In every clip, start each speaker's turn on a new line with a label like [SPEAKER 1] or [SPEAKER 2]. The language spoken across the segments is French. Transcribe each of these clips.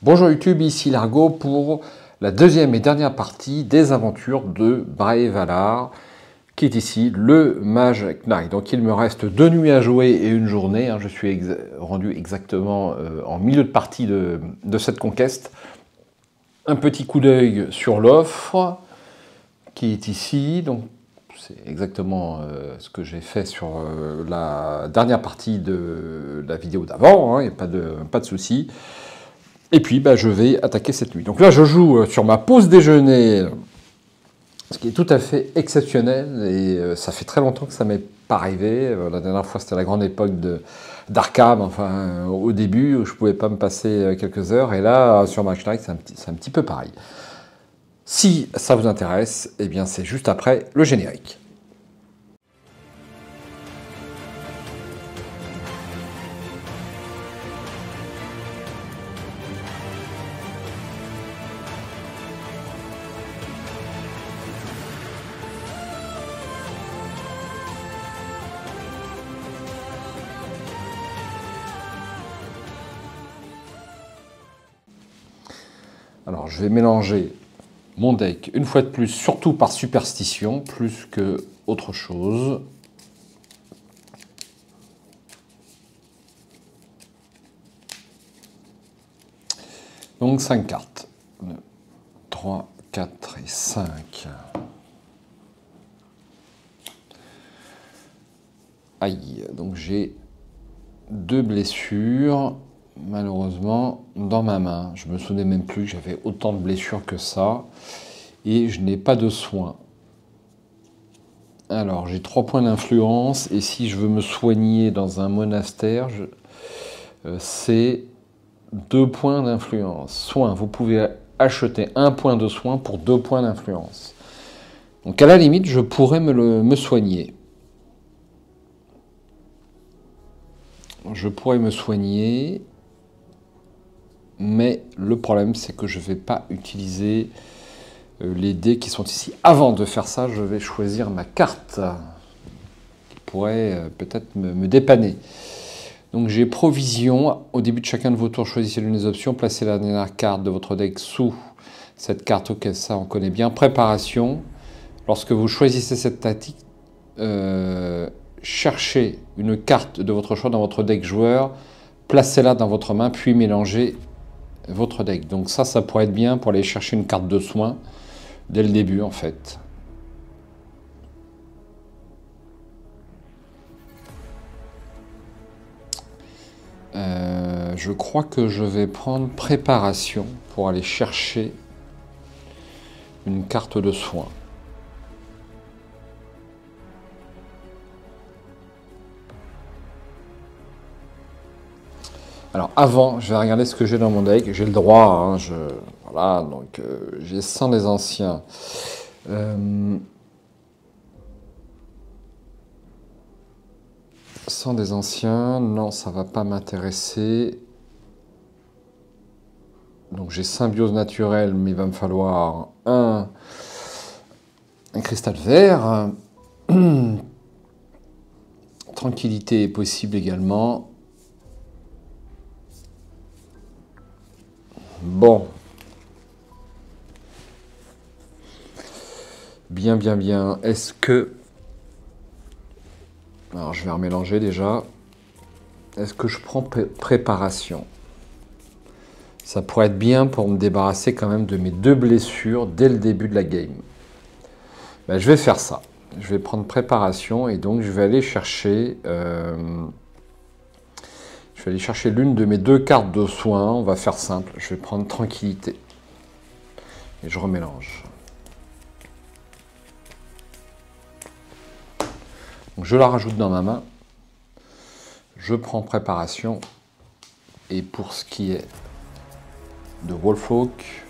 [SPEAKER 1] Bonjour YouTube, ici Largo pour la deuxième et dernière partie des aventures de Brave Valar, qui est ici le Mage Knight. Donc il me reste 2 nuits à jouer et une journée. Je suis rendu exactement en milieu de partie de cette conquête. Un petit coup d'œil sur l'offre qui est ici. Donc c'est exactement ce que j'ai fait sur la dernière partie de la vidéo d'avant. Il n'y a pas de souci. Et puis, je vais attaquer cette nuit. Donc là, je joue sur ma pause déjeuner, ce qui est tout à fait exceptionnel. Et ça fait très longtemps que ça m'est pas arrivé. La dernière fois, c'était la grande époque d'Arkham, enfin, au début, où je pouvais pas me passer quelques heures. Et là, sur Mage Knight, c'est un petit peu pareil. Si ça vous intéresse, eh bien, c'est juste après le générique. Alors, je vais mélanger mon deck, une fois de plus, surtout par superstition, plus que autre chose. Donc 5 cartes. 3, 4 et 5. Aïe, donc j'ai 2 blessures, malheureusement, dans ma main. Je me souvenais même plus que j'avais autant de blessures que ça. Et je n'ai pas de soins. Alors, j'ai 3 points d'influence. Et si je veux me soigner dans un monastère, c'est 2 points d'influence. Soins, vous pouvez acheter 1 point de soin pour 2 points d'influence. Donc, à la limite, je pourrais me soigner. Je pourrais me soigner, mais le problème, c'est que je ne vais pas utiliser les dés qui sont ici. Avant de faire ça, je vais choisir ma carte qui pourrait peut-être me dépanner. Donc j'ai provision. Au début de chacun de vos tours, choisissez l'une des options. Placez la dernière carte de votre deck sous cette carte. Ok, ça on connaît bien. Préparation. Lorsque vous choisissez cette tactique, cherchez une carte de votre choix dans votre deck joueur, placez-la dans votre main, puis mélangez votre deck. Donc ça pourrait être bien pour aller chercher une carte de soin dès le début en fait. Je crois que je vais prendre préparation pour aller chercher une carte de soin. Alors avant, je vais regarder ce que j'ai dans mon deck. J'ai le droit, voilà, donc j'ai 100 des anciens. Sans des anciens, non, ça va pas m'intéresser. Donc j'ai symbiose naturelle, mais il va me falloir un cristal vert. Tranquillité est possible également. Bon. Bien. Est-ce que... Alors, je vais remélanger déjà. Est-ce que je prends préparation? Ça pourrait être bien pour me débarrasser quand même de mes 2 blessures dès le début de la game. Je vais faire ça. Je vais prendre préparation et donc je vais aller chercher... Je vais aller chercher l'une de mes 2 cartes de soins. On va faire simple. Je vais prendre tranquillité. Et je remélange. Donc je la rajoute dans ma main. Je prends préparation. Et pour ce qui est de Wolfhawk,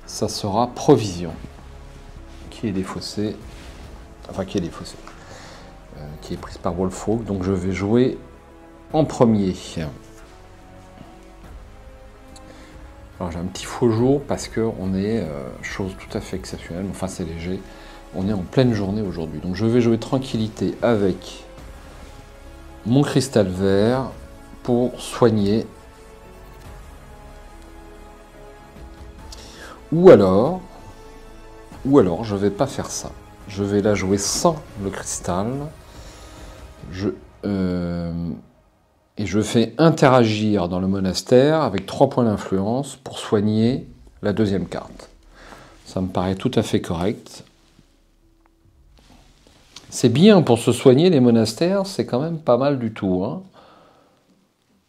[SPEAKER 1] ça sera provision. Qui est défaussée. Enfin, qui est défaussée. Qui est prise par Wolfhawk. Donc je vais jouer en premier. Alors j'ai un petit faux jour parce qu'on est, chose tout à fait exceptionnelle, enfin c'est léger, on est en pleine journée aujourd'hui. Donc je vais jouer tranquillité avec mon cristal vert pour soigner Ou alors, je vais pas faire ça. Je vais la jouer sans le cristal. Et je fais interagir dans le monastère avec 3 points d'influence pour soigner la deuxième carte. Ça me paraît tout à fait correct. C'est bien pour se soigner, les monastères, c'est quand même pas mal du tout. Hein.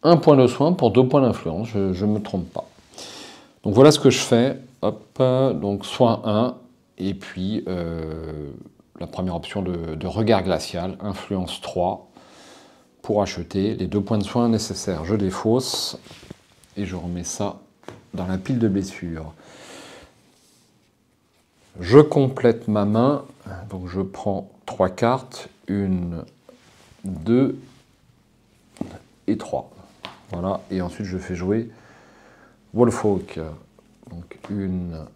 [SPEAKER 1] 1 point de soin pour 2 points d'influence, je ne me trompe pas. Donc voilà ce que je fais. Hop, donc soin 1, et puis la première option de regard glacial, influence 3, pour acheter les 2 points de soin nécessaires. Je défausse, et je remets ça dans la pile de blessures. Je complète ma main, donc je prends 3 cartes, 1, 2 et 3. Voilà, et ensuite je fais jouer Wolfhawk. Donc 1,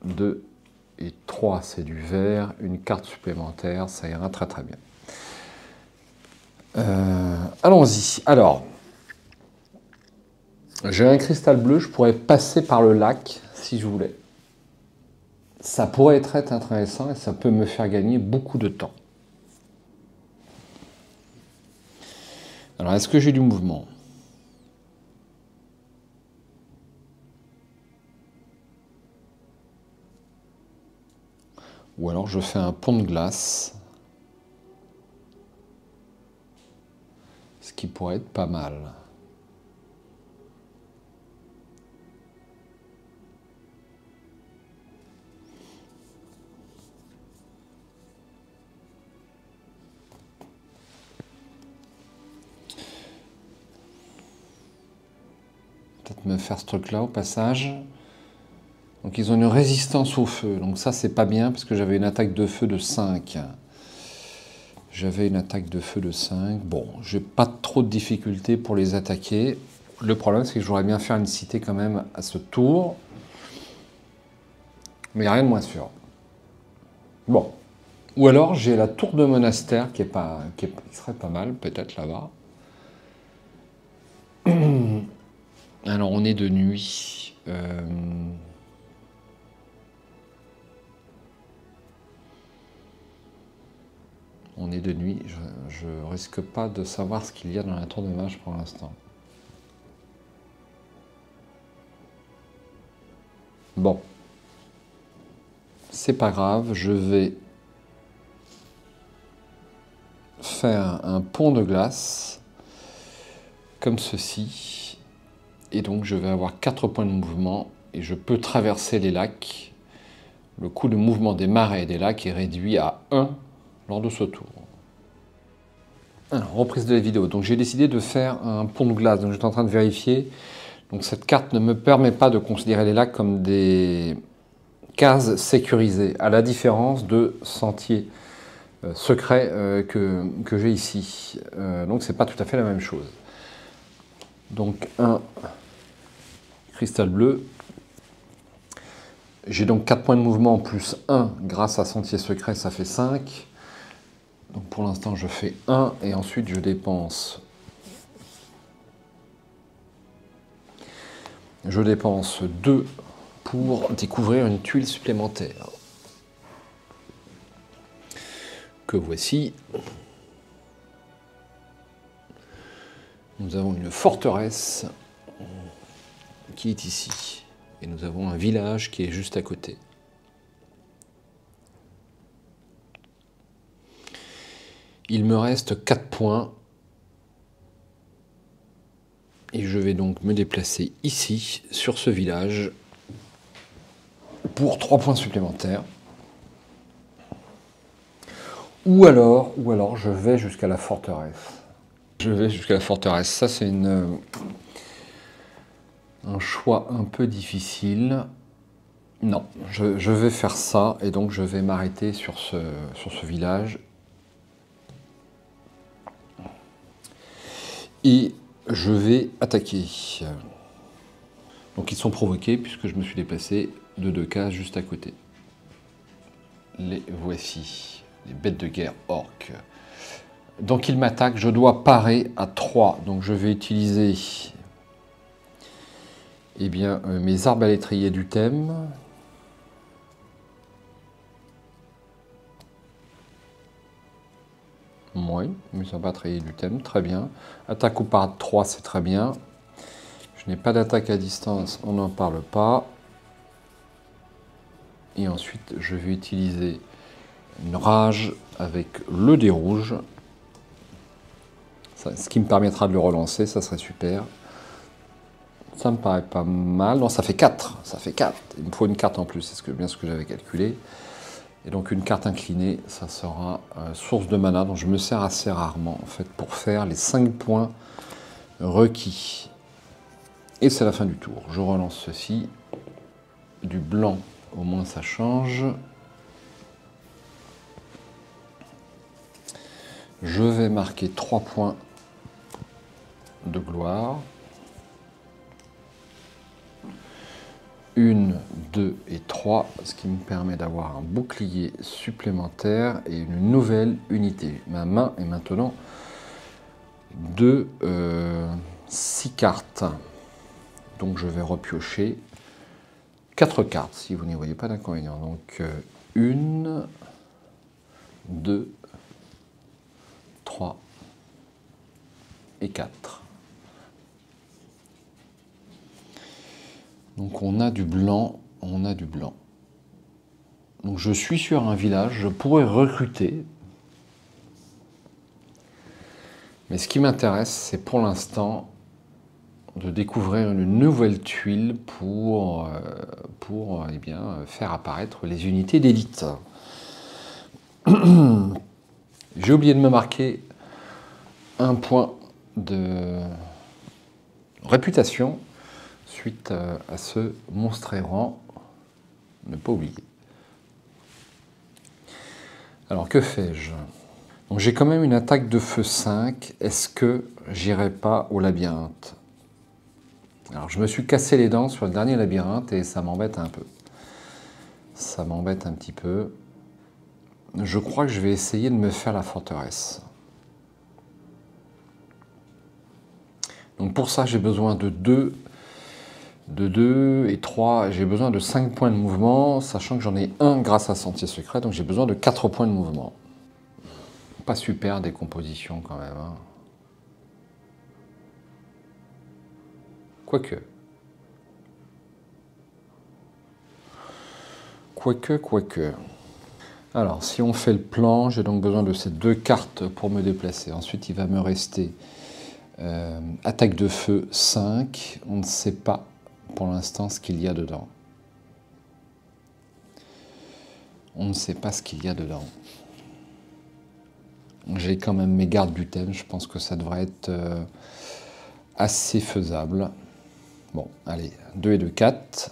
[SPEAKER 1] 2 et 3, c'est du vert. Une carte supplémentaire, ça ira très très bien. Allons-y. Alors, j'ai un cristal bleu, je pourrais passer par le lac si je voulais. Ça pourrait être intéressant et ça peut me faire gagner beaucoup de temps. Alors, est-ce que j'ai du mouvement ? Ou alors je fais un pont de glace, ce qui pourrait être pas mal. Peut-être me faire ce truc-là au passage. Donc ils ont une résistance au feu. Donc ça, c'est pas bien parce que j'avais une attaque de feu de 5. J'avais une attaque de feu de 5. Bon, j'ai pas trop de difficultés pour les attaquer. Le problème, c'est que j'aurais bien faire une cité quand même à ce tour. Mais il n'y a rien de moins sûr. Bon. Ou alors, j'ai la tour de monastère qui serait pas mal, peut-être là-bas. Alors, on est de nuit. On est de nuit. Je risque pas de savoir ce qu'il y a dans la tour de mage pour l'instant. Bon. C'est pas grave, je vais faire un pont de glace comme ceci. Et donc je vais avoir 4 points de mouvement et je peux traverser les lacs. Le coût de mouvement des marais et des lacs est réduit à 1 lors de ce tour. Alors, reprise de la vidéo. Donc j'ai décidé de faire un pont de glace. Donc j'étais en train de vérifier. Donc cette carte ne me permet pas de considérer les lacs comme des cases sécurisées, à la différence de sentiers secrets que j'ai ici. Donc c'est pas tout à fait la même chose. Donc un cristal bleu. J'ai donc 4 points de mouvement plus 1 grâce à sentier secret, ça fait 5. Donc pour l'instant je fais 1 et ensuite je dépense. Je dépense 2 pour découvrir une tuile supplémentaire. Que voici. Nous avons une forteresse qui est ici. Et nous avons un village qui est juste à côté. Il me reste 4 points. Et je vais donc me déplacer ici, sur ce village, pour 3 points supplémentaires. Ou alors je vais jusqu'à la forteresse. Je vais jusqu'à la forteresse. Ça, c'est un choix un peu difficile. Non, je vais faire ça, et donc je vais m'arrêter sur ce village. Et je vais attaquer. Donc ils sont provoqués puisque je me suis déplacé de 2 cases juste à côté. Les voici, les bêtes de guerre orques. Donc ils m'attaquent, je dois parer à 3. Donc je vais utiliser Eh bien, mes arbalétriers du thème. Oui, mes arbalétriers du thème, très bien. Attaque ou parade 3, c'est très bien. Je n'ai pas d'attaque à distance, on n'en parle pas. Et ensuite, je vais utiliser une rage avec le dé rouge. Ce qui me permettra de le relancer, ça serait super. Ça me paraît pas mal. Non, ça fait 4. Ça fait 4. Il me faut une carte en plus, c'est bien ce que j'avais calculé. Et donc une carte inclinée, ça sera source de mana dont je me sers assez rarement en fait pour faire les 5 points requis. Et c'est la fin du tour. Je relance ceci. Du blanc, au moins ça change. Je vais marquer 3 points de gloire. 1, 2 et 3, ce qui me permet d'avoir un bouclier supplémentaire et une nouvelle unité. Ma main est maintenant de 6 cartes. Donc je vais repiocher 4 cartes, si vous n'y voyez pas d'inconvénient. Donc 1, 2, 3 et 4. Donc on a du blanc, on a du blanc. Donc je suis sur un village, je pourrais recruter. Mais ce qui m'intéresse, c'est pour l'instant de découvrir une nouvelle tuile pour eh bien, faire apparaître les unités d'élite. J'ai oublié de me marquer un point de réputation suite à ce monstre errant. Ne pas oublier. Alors que fais-je? Donc j'ai quand même une attaque de feu 5. Est-ce que j'irai pas au labyrinthe? Alors je me suis cassé les dents sur le dernier labyrinthe et ça m'embête un peu. Ça m'embête un petit peu. Je crois que je vais essayer de me faire la forteresse. Donc pour ça j'ai besoin de 2 et 3, j'ai besoin de 5 points de mouvement, sachant que j'en ai 1 grâce à Sentier Secret, donc j'ai besoin de 4 points de mouvement. Pas super décomposition quand même. Hein. Quoique. Alors, si on fait le plan, j'ai donc besoin de ces 2 cartes pour me déplacer. Ensuite, il va me rester attaque de feu 5. On ne sait pas pour l'instant ce qu'il y a dedans. On ne sait pas ce qu'il y a dedans. J'ai quand même mes gardes du thème. Je pense que ça devrait être assez faisable. Bon, allez, 2 et 2, 4.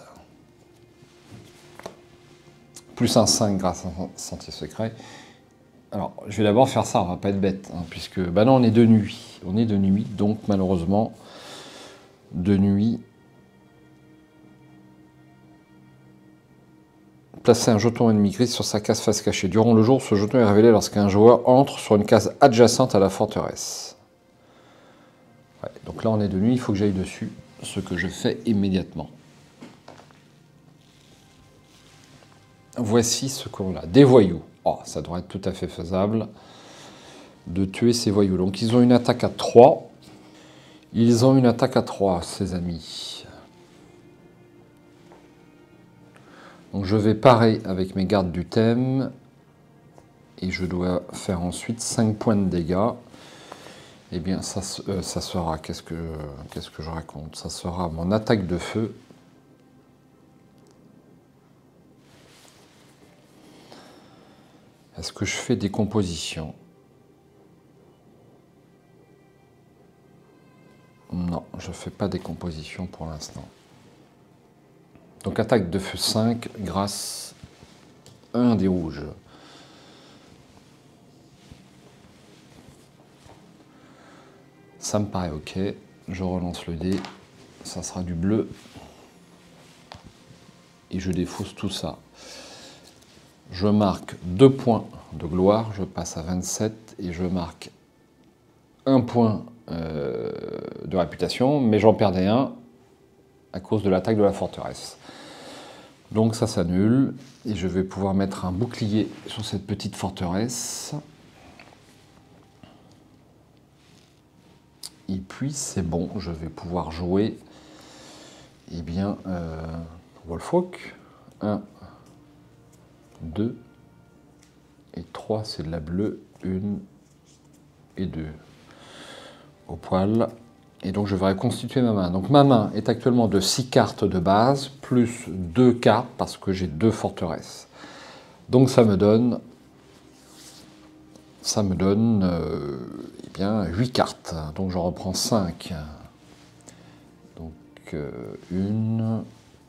[SPEAKER 1] Plus un 5 grâce à un Sentier Secret. Alors, je vais d'abord faire ça, on va pas être bête, hein, puisque, bah non, on est de nuit. On est de nuit, donc malheureusement, de nuit. Placer un jeton ennemi gris sur sa case face cachée. Durant le jour, ce jeton est révélé lorsqu'un joueur entre sur une case adjacente à la forteresse. Ouais, donc là, on est de nuit, il faut que j'aille dessus, ce que je fais immédiatement. Voici ce qu'on a. Des voyous. Oh, ça devrait être tout à fait faisable de tuer ces voyous. Donc ils ont une attaque à 3. Ils ont une attaque à 3, ces amis. Donc je vais parer avec mes gardes du thème. Et je dois faire ensuite 5 points de dégâts. Eh bien, ça sera... Qu'est-ce que je raconte? Ça sera mon attaque de feu. Est-ce que je fais des compositions? Non, je ne fais pas des compositions pour l'instant. Donc attaque de feu 5 grâce à un des rouges. Ça me paraît ok. Je relance le dé. Ça sera du bleu. Et je défausse tout ça. Je marque 2 points de gloire. Je passe à 27. Et je marque 1 point de réputation. Mais j'en perdais un. à cause de l'attaque de la forteresse. Donc ça s'annule, et je vais pouvoir mettre un bouclier sur cette petite forteresse. Et puis c'est bon, je vais pouvoir jouer, eh bien, Wolfhawk. 1, 2 et 3, c'est de la bleue, 1 et 2 au poil. Et donc je vais reconstituer ma main. Donc ma main est actuellement de 6 cartes de base, plus 2 cartes, parce que j'ai 2 forteresses. Donc ça me donne eh bien, 8 cartes. Donc j'en reprends 5. Donc 1,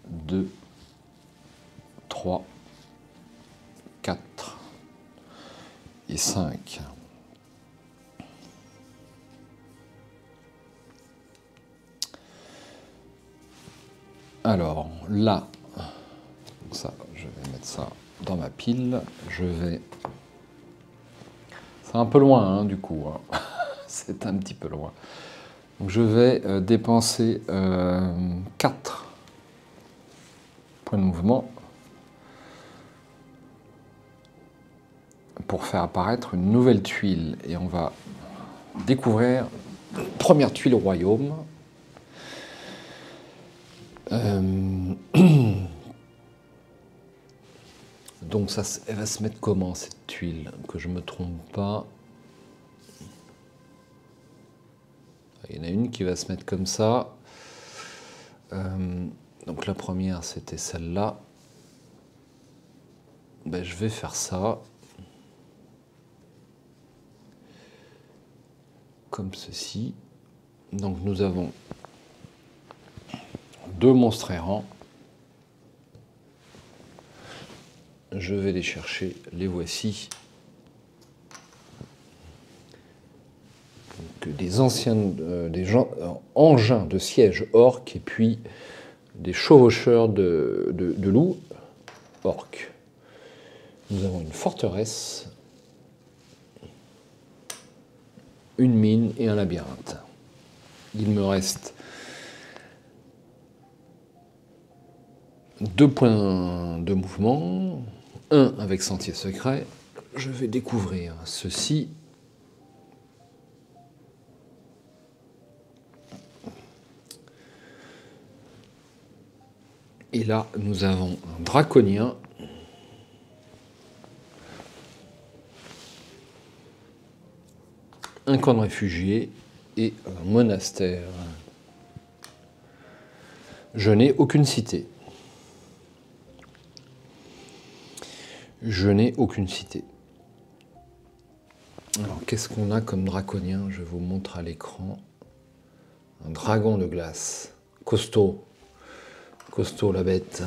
[SPEAKER 1] 2, 3, 4 et 5. Alors là, ça, je vais mettre ça dans ma pile. Je vais... C'est un peu loin, hein, du coup. Hein. C'est un petit peu loin. Donc je vais dépenser 4 points de mouvement pour faire apparaître une nouvelle tuile. Et on va découvrir une première tuile au royaume. Donc ça, elle va se mettre comment, cette tuile? Que je ne me trompe pas. Il y en a une qui va se mettre comme ça. Donc la première, c'était celle-là. Ben, je vais faire ça. Comme ceci. Donc nous avons 2 monstres errants. Je vais les chercher, les voici. Donc, des anciens engins de siège orques et puis des chevaucheurs de loups orques. Nous avons une forteresse, une mine et un labyrinthe. Il me reste 2 points de mouvement, 1 avec sentier secret. Je vais découvrir ceci. Et là, nous avons un draconien. Un camp de réfugiés et un monastère. Je n'ai aucune cité. Je n'ai aucune cité. Alors, qu'est-ce qu'on a comme draconien? Je vous montre à l'écran. Un dragon de glace. Costaud. Costaud, la bête.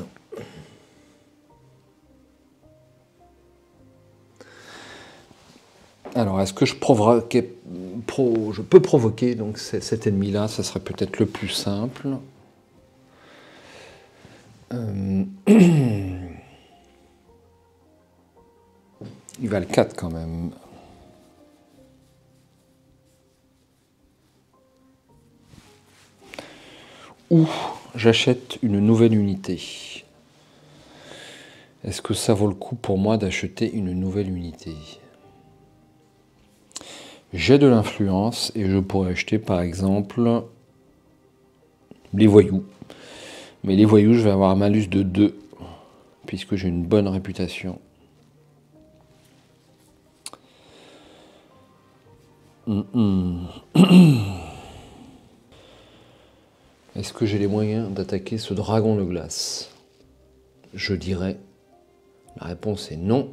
[SPEAKER 1] Alors, est-ce que je peux provoquer donc cet ennemi-là? Ça serait peut-être le plus simple. Il va le 4 quand même. Ou j'achète une nouvelle unité. Est-ce que ça vaut le coup pour moi d'acheter une nouvelle unité? J'ai de l'influence et je pourrais acheter par exemple les voyous. Mais les voyous, je vais avoir un malus de 2 puisque j'ai une bonne réputation. Est-ce que j'ai les moyens d'attaquer ce dragon de glace? Je dirais, la réponse est non.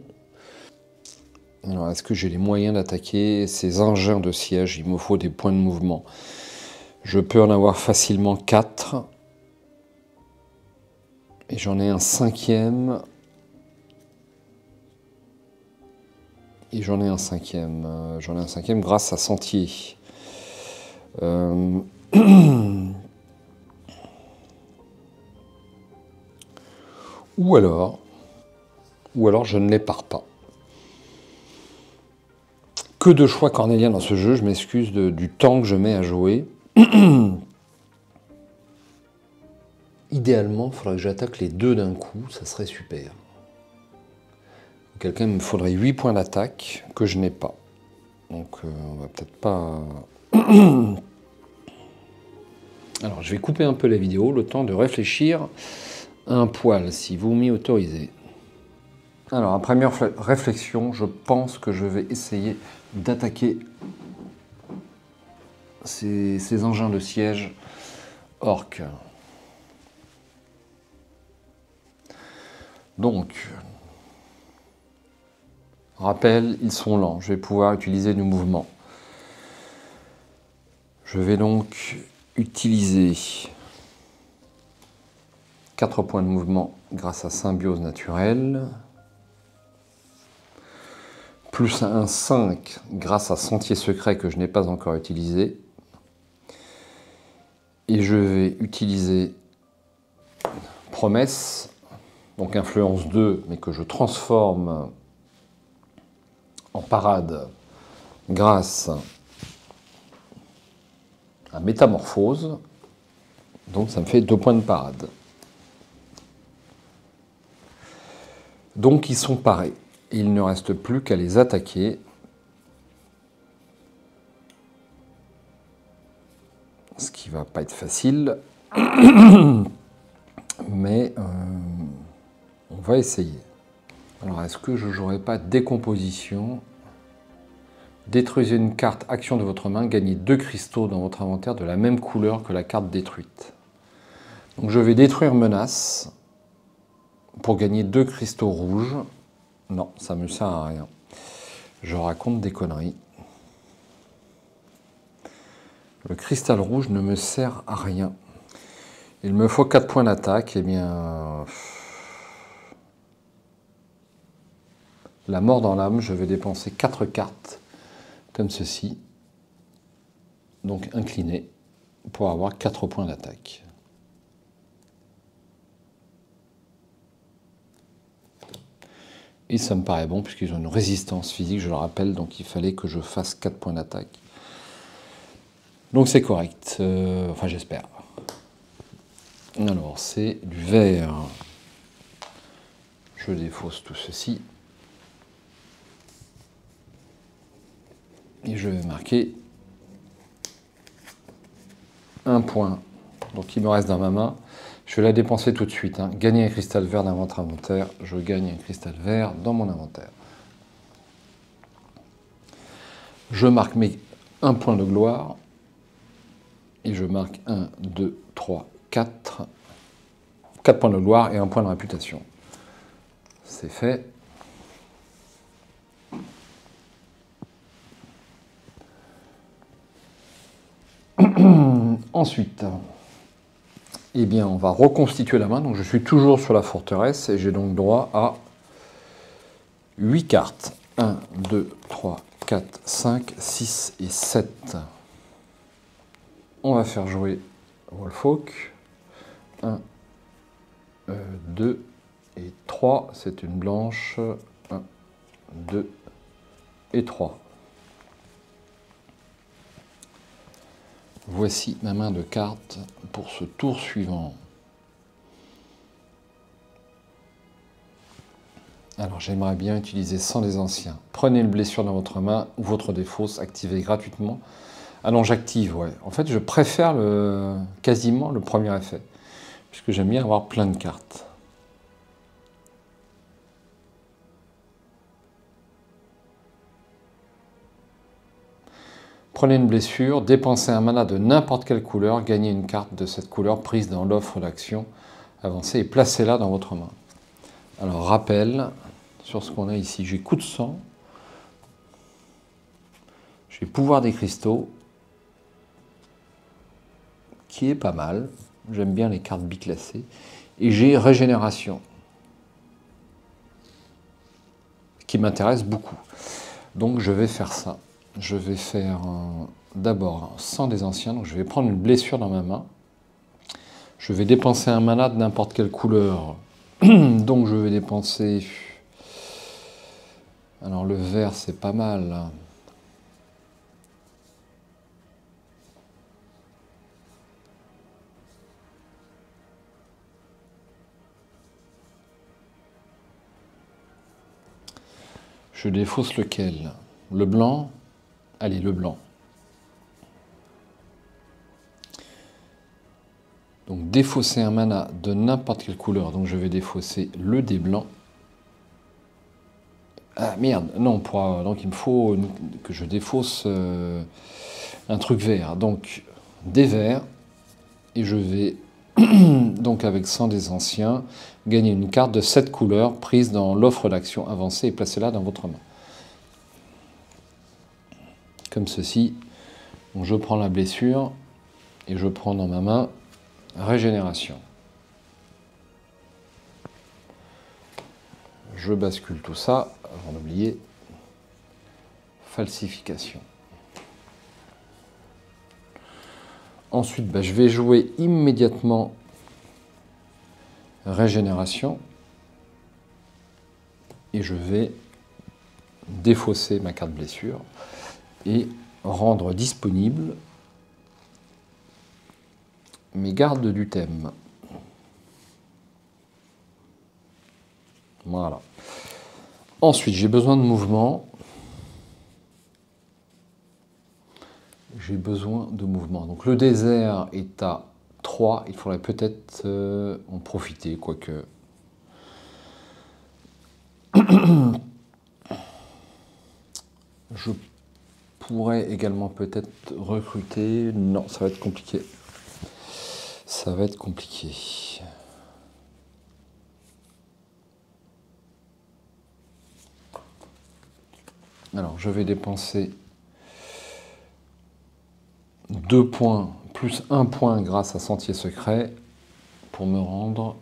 [SPEAKER 1] Alors, est-ce que j'ai les moyens d'attaquer ces engins de siège? Il me faut des points de mouvement. Je peux en avoir facilement 4. Et j'en ai un 5e. Et j'en ai un 5e. J'en ai un 5e grâce à Sentier. Ou alors je ne les pars pas. Que de choix cornéliens dans ce jeu, je m'excuse du temps que je mets à jouer. idéalement, il faudrait que j'attaque les deux d'un coup, ça serait super. Quelqu'un me faudrait 8 points d'attaque que je n'ai pas. Donc on va peut-être pas... Alors je vais couper un peu la vidéo, le temps de réfléchir un poil, si vous m'y autorisez. Alors, après première réflexion, je pense que je vais essayer d'attaquer ces engins de siège orques. Donc, rappel, ils sont lents. Je vais pouvoir utiliser du mouvement. Je vais donc utiliser 4 points de mouvement grâce à symbiose naturelle. Plus un 5 grâce à sentier secret que je n'ai pas encore utilisé. Et je vais utiliser promesse, donc influence 2, mais que je transforme en parade grâce à métamorphose. Donc ça me fait 2 points de parade. Donc ils sont parés. Il ne reste plus qu'à les attaquer. Ce qui va pas être facile. Mais on va essayer. Alors est-ce que je ne jouerai pas décomposition? Détruisez une carte action de votre main, gagnez 2 cristaux dans votre inventaire de la même couleur que la carte détruite. Donc je vais détruire menace pour gagner 2 cristaux rouges. Non, ça me sert à rien. Je raconte des conneries. Le cristal rouge ne me sert à rien. Il me faut 4 points d'attaque. Eh bien, la mort dans l'âme, je vais dépenser 4 cartes comme ceci. Donc incliné pour avoir 4 points d'attaque. Et ça me paraît bon puisqu'ils ont une résistance physique, je le rappelle, donc il fallait que je fasse 4 points d'attaque. Donc c'est correct, enfin j'espère. Alors c'est du vert. Je défausse tout ceci. Et je vais marquer 1 point. Donc il me reste dans ma main. Je vais la dépenser tout de suite. Hein. Gagner un cristal vert dans votre inventaire. Je gagne un cristal vert dans mon inventaire. Je marque mes 1 point de gloire. Et je marque 1, 2, 3, 4. 4 points de gloire et 1 point de réputation. C'est fait. Ensuite, eh bien, on va reconstituer la main. Donc, je suis toujours sur la forteresse et j'ai donc droit à 8 cartes. 1, 2, 3, 4, 5, 6 et 7. On va faire jouer Wolfhawk. 1, 2 et 3. C'est une blanche. 1, 2 et 3. Voici ma main de cartes pour ce tour suivant. Alors j'aimerais bien utiliser sans les anciens. Prenez une blessure dans votre main ou votre défausse, activez gratuitement. Ah non, j'active, ouais. En fait, je préfère quasiment le premier effet, puisque j'aime bien avoir plein de cartes. Prenez une blessure, dépensez un mana de n'importe quelle couleur, gagnez une carte de cette couleur prise dans l'offre d'action avancée et placez-la dans votre main. Alors, rappel sur ce qu'on a ici. J'ai coup de sang, j'ai pouvoir des cristaux, qui est pas mal. J'aime bien les cartes biclassées. Et j'ai régénération, qui m'intéresse beaucoup. Donc, je vais faire ça. Je vais faire d'abord sans des anciens. Donc je vais prendre une blessure dans ma main. Je vais dépenser un mana de n'importe quelle couleur. Donc je vais dépenser... Alors le vert, c'est pas mal. Je défausse lequel? Le blanc? Allez, le blanc. Donc défausser un mana de n'importe quelle couleur. Donc je vais défausser le dé blanc. Ah merde, non, donc il me faut que je défausse un truc vert. Donc des verts. Et je vais, donc avec 100 des anciens, gagner une carte de 7 couleurs prise dans l'offre d'action avancée et placez-la dans votre main. Comme ceci. Donc je prends la blessure et je prends dans ma main régénération. Je bascule tout ça, avant d'oublier, falsification. Ensuite, je vais jouer immédiatement régénération et je vais défausser ma carte blessure et rendre disponible mes gardes du thème. Voilà. Ensuite, j'ai besoin de mouvement. J'ai besoin de mouvement. Donc le désert est à 3. Il faudrait peut-être en profiter, quoique. Je pourrais également peut-être recruter. Non, ça va être compliqué. Ça va être compliqué. Alors, je vais dépenser 2 points plus 1 point grâce à Sentier Secret pour me rendre.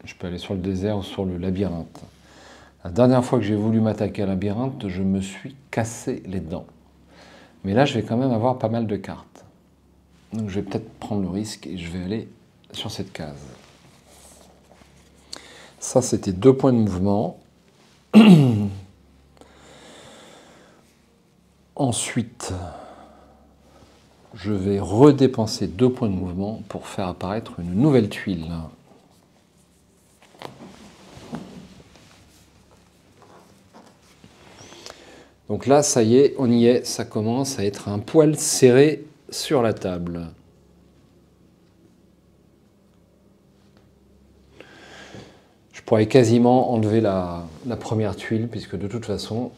[SPEAKER 1] Je peux aller sur le désert ou sur le labyrinthe. La dernière fois que j'ai voulu m'attaquer à un labyrinthe, je me suis cassé les dents. Mais là, je vais quand même avoir pas mal de cartes. Donc je vais peut-être prendre le risque et je vais aller sur cette case. Ça, c'était 2 points de mouvement. Ensuite, je vais redépenser 2 points de mouvement pour faire apparaître une nouvelle tuile. Donc là, ça y est, on y est, ça commence à être un poil serré sur la table. Je pourrais quasiment enlever la première tuile, puisque de toute façon,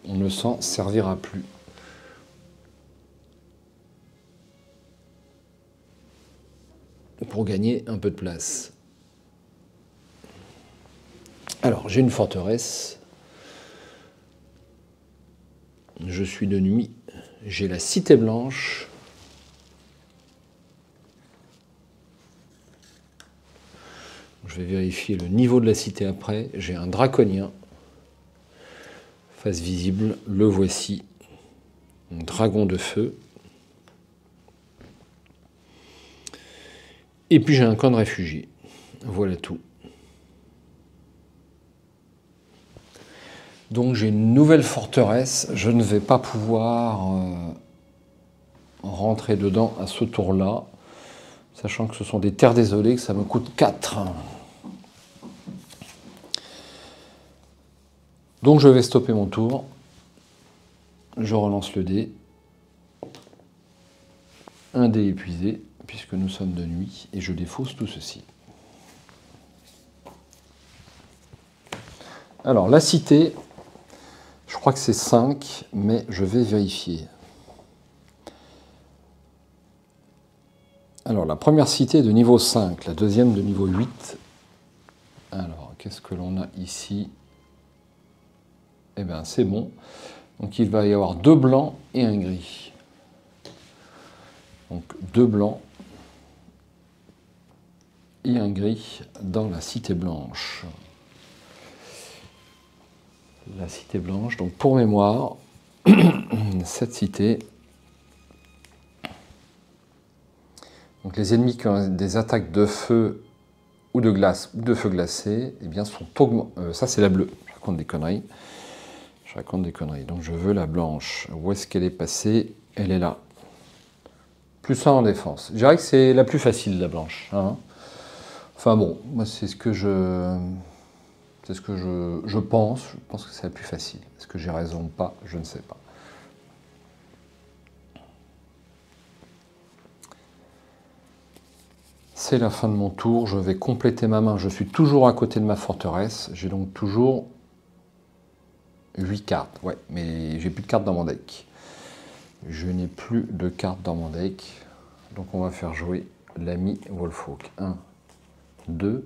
[SPEAKER 1] on ne s'en servira plus. Pour gagner un peu de place. Alors, j'ai une forteresse. Je suis de nuit. J'ai la Cité Blanche. Je vais vérifier le niveau de la cité après. J'ai un draconien. Face visible, le voici. Un dragon de feu. Et puis j'ai un camp de réfugiés. Voilà tout. Donc j'ai une nouvelle forteresse. Je ne vais pas pouvoir rentrer dedans à ce tour-là. Sachant que ce sont des terres désolées, que ça me coûte 4. Donc je vais stopper mon tour. Je relance le dé. Un dé épuisé, puisque nous sommes de nuit, et je défausse tout ceci. Alors la cité, je crois que c'est 5, mais je vais vérifier. Alors la première cité est de niveau 5, la deuxième de niveau 8. Alors qu'est-ce que l'on a ici? Eh bien c'est bon. Donc il va y avoir 2 blancs et un gris. Donc 2 blancs et un gris dans la cité blanche. La cité blanche, donc pour mémoire, cette cité, donc les ennemis qui ont des attaques de feu ou de glace ou de feu glacé, eh bien sont augmentés. Ça c'est la bleue, je raconte des conneries. Je raconte des conneries. Donc je veux la blanche. Où est-ce qu'elle est passée? Elle est là. Plus 1 en défense. Je dirais que c'est la plus facile, la blanche. Hein. Enfin bon, moi c'est ce que je pense. Je pense que c'est la plus facile. Est-ce que j'ai raison ou pas? Je ne sais pas. C'est la fin de mon tour. Je vais compléter ma main. Je suis toujours à côté de ma forteresse. J'ai donc toujours 8 cartes. Ouais, mais j'ai plus de cartes dans mon deck. Je n'ai plus de cartes dans mon deck. Donc on va faire jouer l'ami Wolfhawk. 1, 2,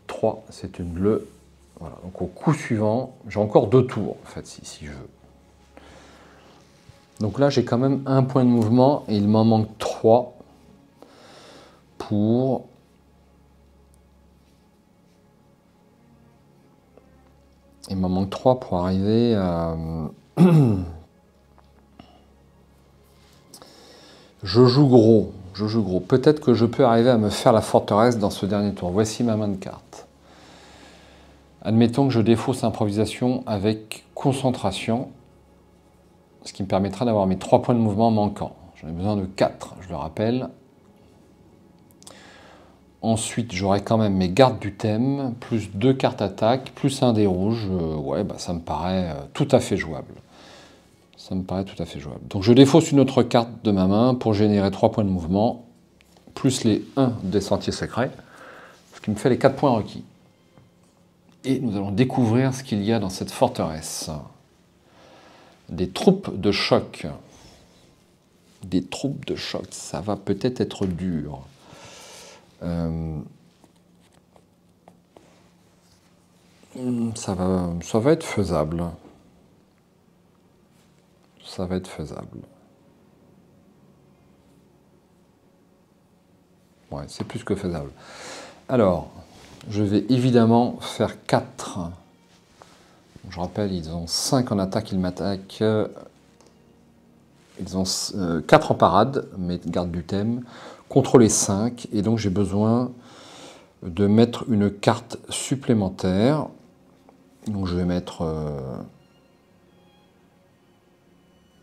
[SPEAKER 1] 3, c'est une bleue. Voilà, donc au coup suivant, j'ai encore 2 tours, en fait, si je veux. Donc là, j'ai quand même un point de mouvement, et il m'en manque 3 pour... Il m'en manque 3 pour arriver à... Je joue gros. Peut-être que je peux arriver à me faire la forteresse dans ce dernier tour. Voici ma main de cartes. Admettons que je défausse improvisation avec concentration, ce qui me permettra d'avoir mes 3 points de mouvement manquants. J'en ai besoin de 4, je le rappelle. Ensuite, j'aurai quand même mes gardes du thème, plus 2 cartes attaque, plus un dé rouge. Ouais, bah, ça me paraît tout à fait jouable. Ça me paraît tout à fait jouable. Donc je défausse une autre carte de ma main pour générer 3 points de mouvement, plus les 1 des sentiers secrets, ce qui me fait les 4 points requis. Et nous allons découvrir ce qu'il y a dans cette forteresse. Des troupes de choc. Des troupes de choc, ça va peut-être être dur. Ça va être faisable. Ça va être faisable. Ouais, c'est plus que faisable. Alors, je vais évidemment faire 4. Je rappelle, ils ont 5 en attaque, ils m'attaquent. Ils ont 4 en parade, mes gardes du thème, contre les 5. Et donc j'ai besoin de mettre une carte supplémentaire. Donc je vais mettre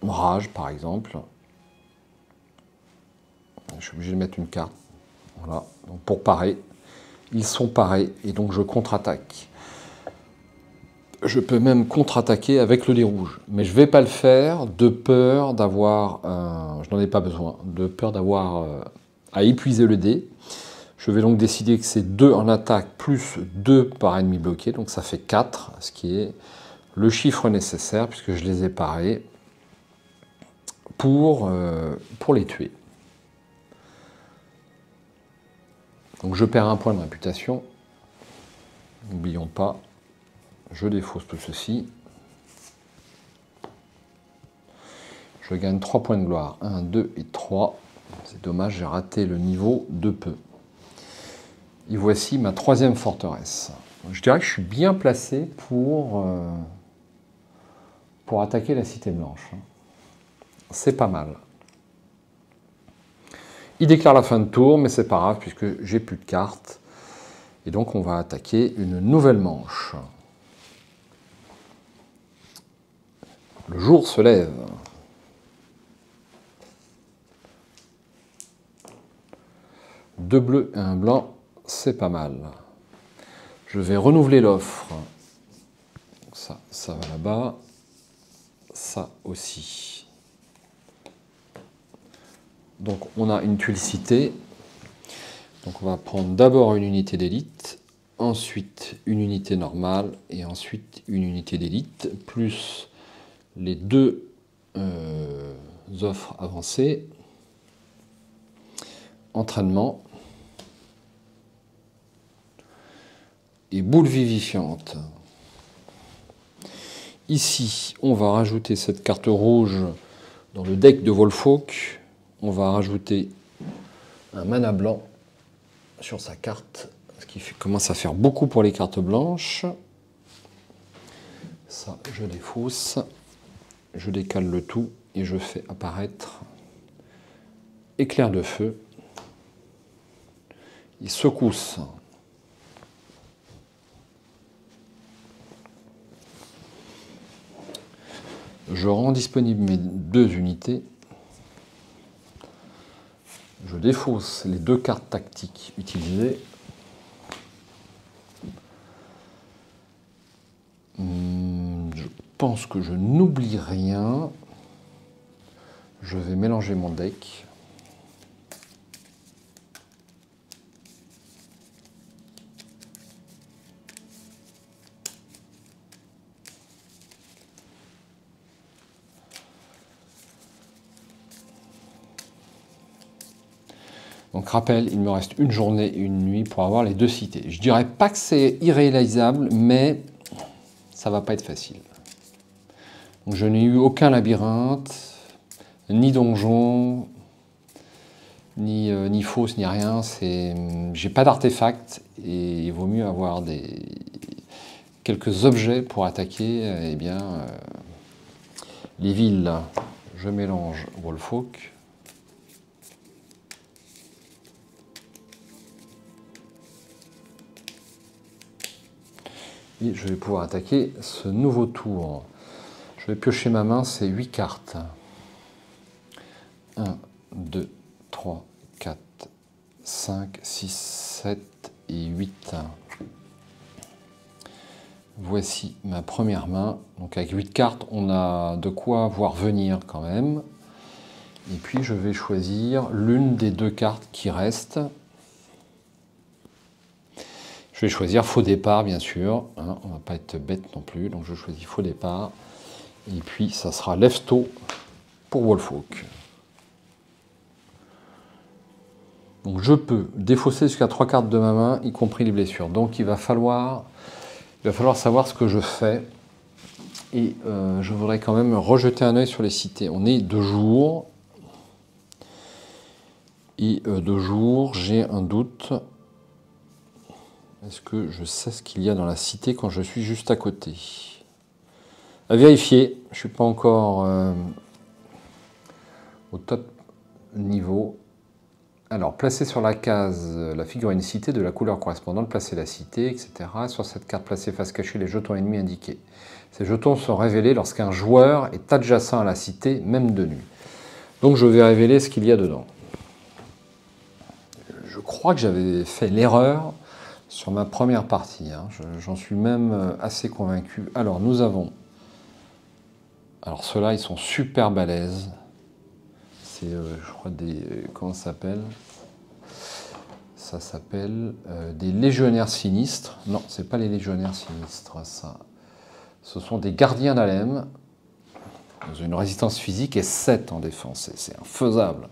[SPEAKER 1] Rage, par exemple. Je suis obligé de mettre une carte. Voilà, donc pour parer. Ils sont parés, et donc je contre-attaque. Je peux même contre-attaquer avec le dé rouge. Mais je ne vais pas le faire de peur d'avoir... je n'en ai pas besoin. De peur d'avoir à épuiser le dé. Je vais donc décider que c'est 2 en attaque plus 2 par ennemi bloqué. Donc ça fait 4, ce qui est le chiffre nécessaire, puisque je les ai parés, pour les tuer. Donc je perds un point de réputation. N'oublions pas, je défausse tout ceci. Je gagne 3 points de gloire. 1, 2 et 3. C'est dommage, j'ai raté le niveau de peu. Et voici ma 3e forteresse. Je dirais que je suis bien placé pour attaquer la Cité Blanche. C'est pas mal. Il déclare la fin de tour, mais c'est pas grave puisque j'ai plus de cartes. Et donc on va attaquer une nouvelle manche. Le jour se lève. Deux bleus et un blanc, c'est pas mal. Je vais renouveler l'offre. Ça va là-bas. Ça aussi. Donc on a une tuile citée. Donc on va prendre d'abord une unité d'élite, ensuite une unité normale et ensuite une unité d'élite, plus les 2 offres avancées. Entraînement et boule vivifiante. Ici, on va rajouter cette carte rouge dans le deck de Wolfhawk. On va rajouter un mana blanc sur sa carte, ce qui commence à faire beaucoup pour les cartes blanches. Ça, je défausse. Je décale le tout et je fais apparaître éclair de feu et secousse. Je rends disponible mes 2 unités. Je défausse les 2 cartes tactiques utilisées. Je pense que je n'oublie rien. Je vais mélanger mon deck. Donc rappel, il me reste une journée et une nuit pour avoir les 2 cités. Je dirais pas que c'est irréalisable, mais ça va pas être facile. Donc je n'ai eu aucun labyrinthe, ni donjon, ni fosse, ni rien. J'ai pas d'artefact et il vaut mieux avoir quelques objets pour attaquer. Eh bien, les villes. Je mélange Wolfolk. Et je vais pouvoir attaquer ce nouveau tour. Je vais piocher ma main, c'est 8 cartes. 1, 2, 3, 4, 5, 6, 7 et 8. Voici ma première main. Donc avec 8 cartes, on a de quoi voir venir quand même. Et puis je vais choisir l'une des 2 cartes qui restent. Je vais choisir faux départ, bien sûr. Hein, on ne va pas être bête non plus. Donc je choisis faux départ. Et puis ça sera lève-tôt pour Wolfolk. Donc je peux défausser jusqu'à 3 cartes de ma main, y compris les blessures. Donc il va falloir savoir ce que je fais. Et je voudrais quand même rejeter un œil sur les cités. On est 2 jours. Et 2 jours, j'ai un doute. Est-ce que je sais ce qu'il y a dans la cité quand je suis juste à côté? À vérifier. Je ne suis pas encore au top niveau. Alors, placer sur la case la figurine cité de la couleur correspondante, placer la cité, etc. Sur cette carte, placer face cachée les jetons ennemis indiqués. Ces jetons sont révélés lorsqu'un joueur est adjacent à la cité, même de nuit. Donc, je vais révéler ce qu'il y a dedans. Je crois que j'avais fait l'erreur sur ma première partie. Hein. J'en suis même assez convaincu. Alors, nous avons... Alors, ceux-là, ils sont super balèzes. C'est, je crois, des... comment ça s'appelle? Ça s'appelle des légionnaires sinistres. Non, c'est pas les légionnaires sinistres, ça. Ce sont des gardiens d'Alem. Ils ont une résistance physique et 7 en défense. C'est infaisable.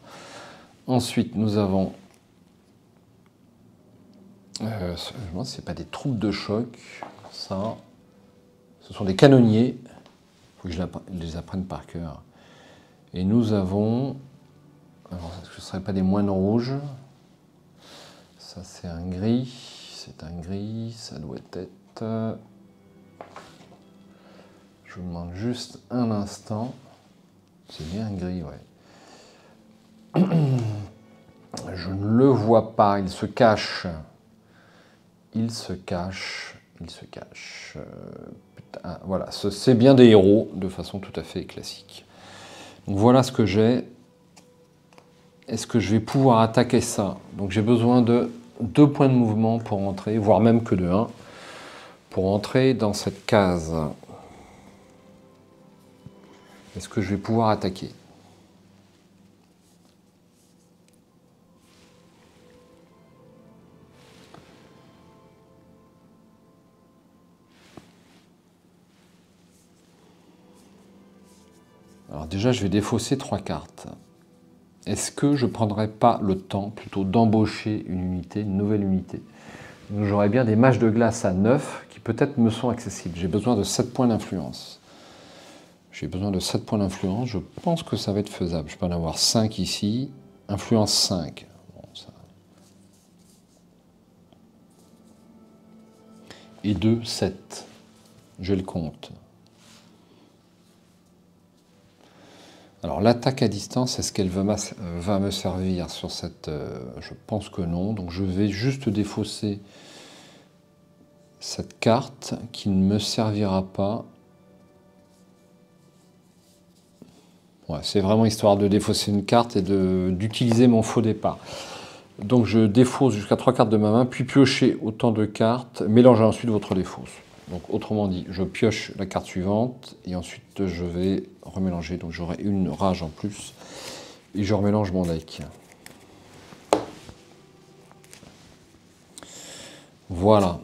[SPEAKER 1] Ensuite, nous avons... je me demande si ce n'est pas des troupes de choc. Ça. Ce sont des canonniers. Il faut que je les apprenne par cœur. Et nous avons... Alors, est-ce que ce ne serait pas des moines rouges? Ça, c'est un gris. C'est un gris. Ça doit être... Je vous demande juste un instant. C'est bien un gris, ouais. Je ne le vois pas. Il se cache. Il se cache. Il se cache. Putain, voilà, c'est bien des héros de façon tout à fait classique. Donc voilà ce que j'ai. Est-ce que je vais pouvoir attaquer ça? Donc j'ai besoin de 2 points de mouvement pour entrer, voire même que de 1, pour entrer dans cette case. Est-ce que je vais pouvoir attaquer? Alors déjà, je vais défausser 3 cartes. Est-ce que je ne prendrais pas le temps plutôt d'embaucher une unité, une nouvelle unité? J'aurais bien des mages de glace à 9 qui peut-être me sont accessibles. J'ai besoin de 7 points d'influence. J'ai besoin de 7 points d'influence. Je pense que ça va être faisable. Je peux en avoir 5 ici. Influence 5. Bon, ça... Et 2, 7. Je le compte. Alors l'attaque à distance, est-ce qu'elle va me servir sur cette... je pense que non. Donc je vais juste défausser cette carte qui ne me servira pas. Ouais, c'est vraiment histoire de défausser une carte et d'utiliser mon faux départ. Donc je défausse jusqu'à 3 cartes de ma main, puis piochez autant de cartes, mélangez ensuite votre défausse. Donc autrement dit, je pioche la carte suivante et ensuite je vais remélanger. Donc j'aurai une rage en plus et je remélange mon deck. Voilà.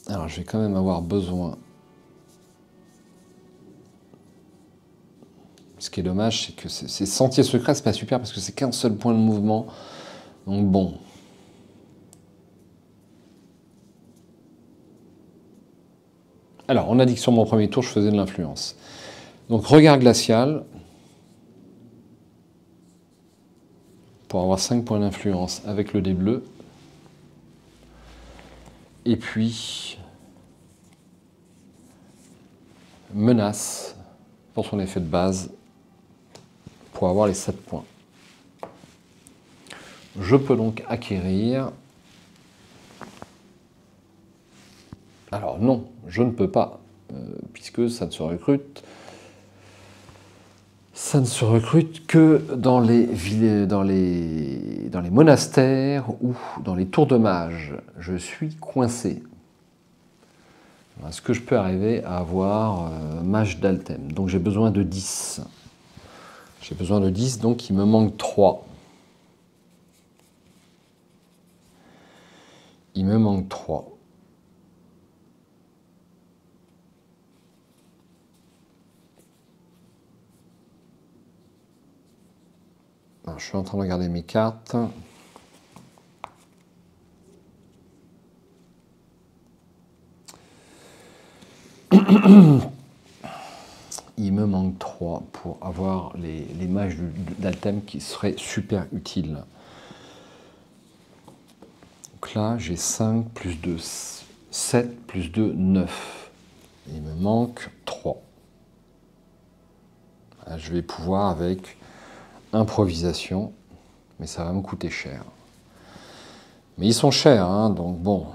[SPEAKER 1] Alors je vais quand même avoir besoin. Ce qui est dommage, c'est que ces sentiers secrets, c'est pas super parce que c'est qu'un seul point de mouvement. Donc bon. Alors, on a dit que sur mon premier tour, je faisais de l'influence. Donc, regard glacial. Pour avoir 5 points d'influence avec le dé bleu. Et puis, menace pour son effet de base pour avoir les 7 points. Je peux donc acquérir. Alors non, je ne peux pas, puisque ça ne se recrute. Ça ne se recrute que dans les monastères ou dans les tours de mages. Je suis coincé. Est-ce que je peux arriver à avoir mage d'Altem? Donc j'ai besoin de 10. J'ai besoin de 10, donc il me manque 3. Il me manque 3. Alors, je suis en train de regarder mes cartes. Il me manque 3 pour avoir les mages d'Altem qui seraient super utiles. Donc là, j'ai 5 plus 2, 7 plus 2, 9. Il me manque 3. Là, je vais pouvoir avec improvisation, mais ça va me coûter cher. Mais ils sont chers, hein, donc bon.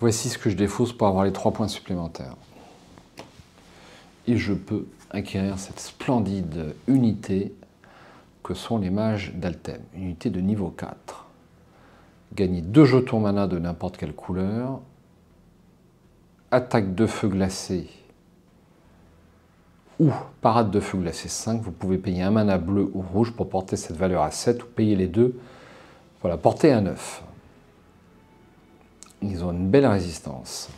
[SPEAKER 1] Voici ce que je défausse pour avoir les 3 points supplémentaires. Et je peux acquérir cette splendide unité que sont les mages d'Altem. Unité de niveau 4. Gagner 2 jetons mana de n'importe quelle couleur. Attaque de feu glacé ou parade de feu glacé 5. Vous pouvez payer un mana bleu ou rouge pour porter cette valeur à 7 ou payer les deux pour la porter à 9. Ils ont une belle résistance.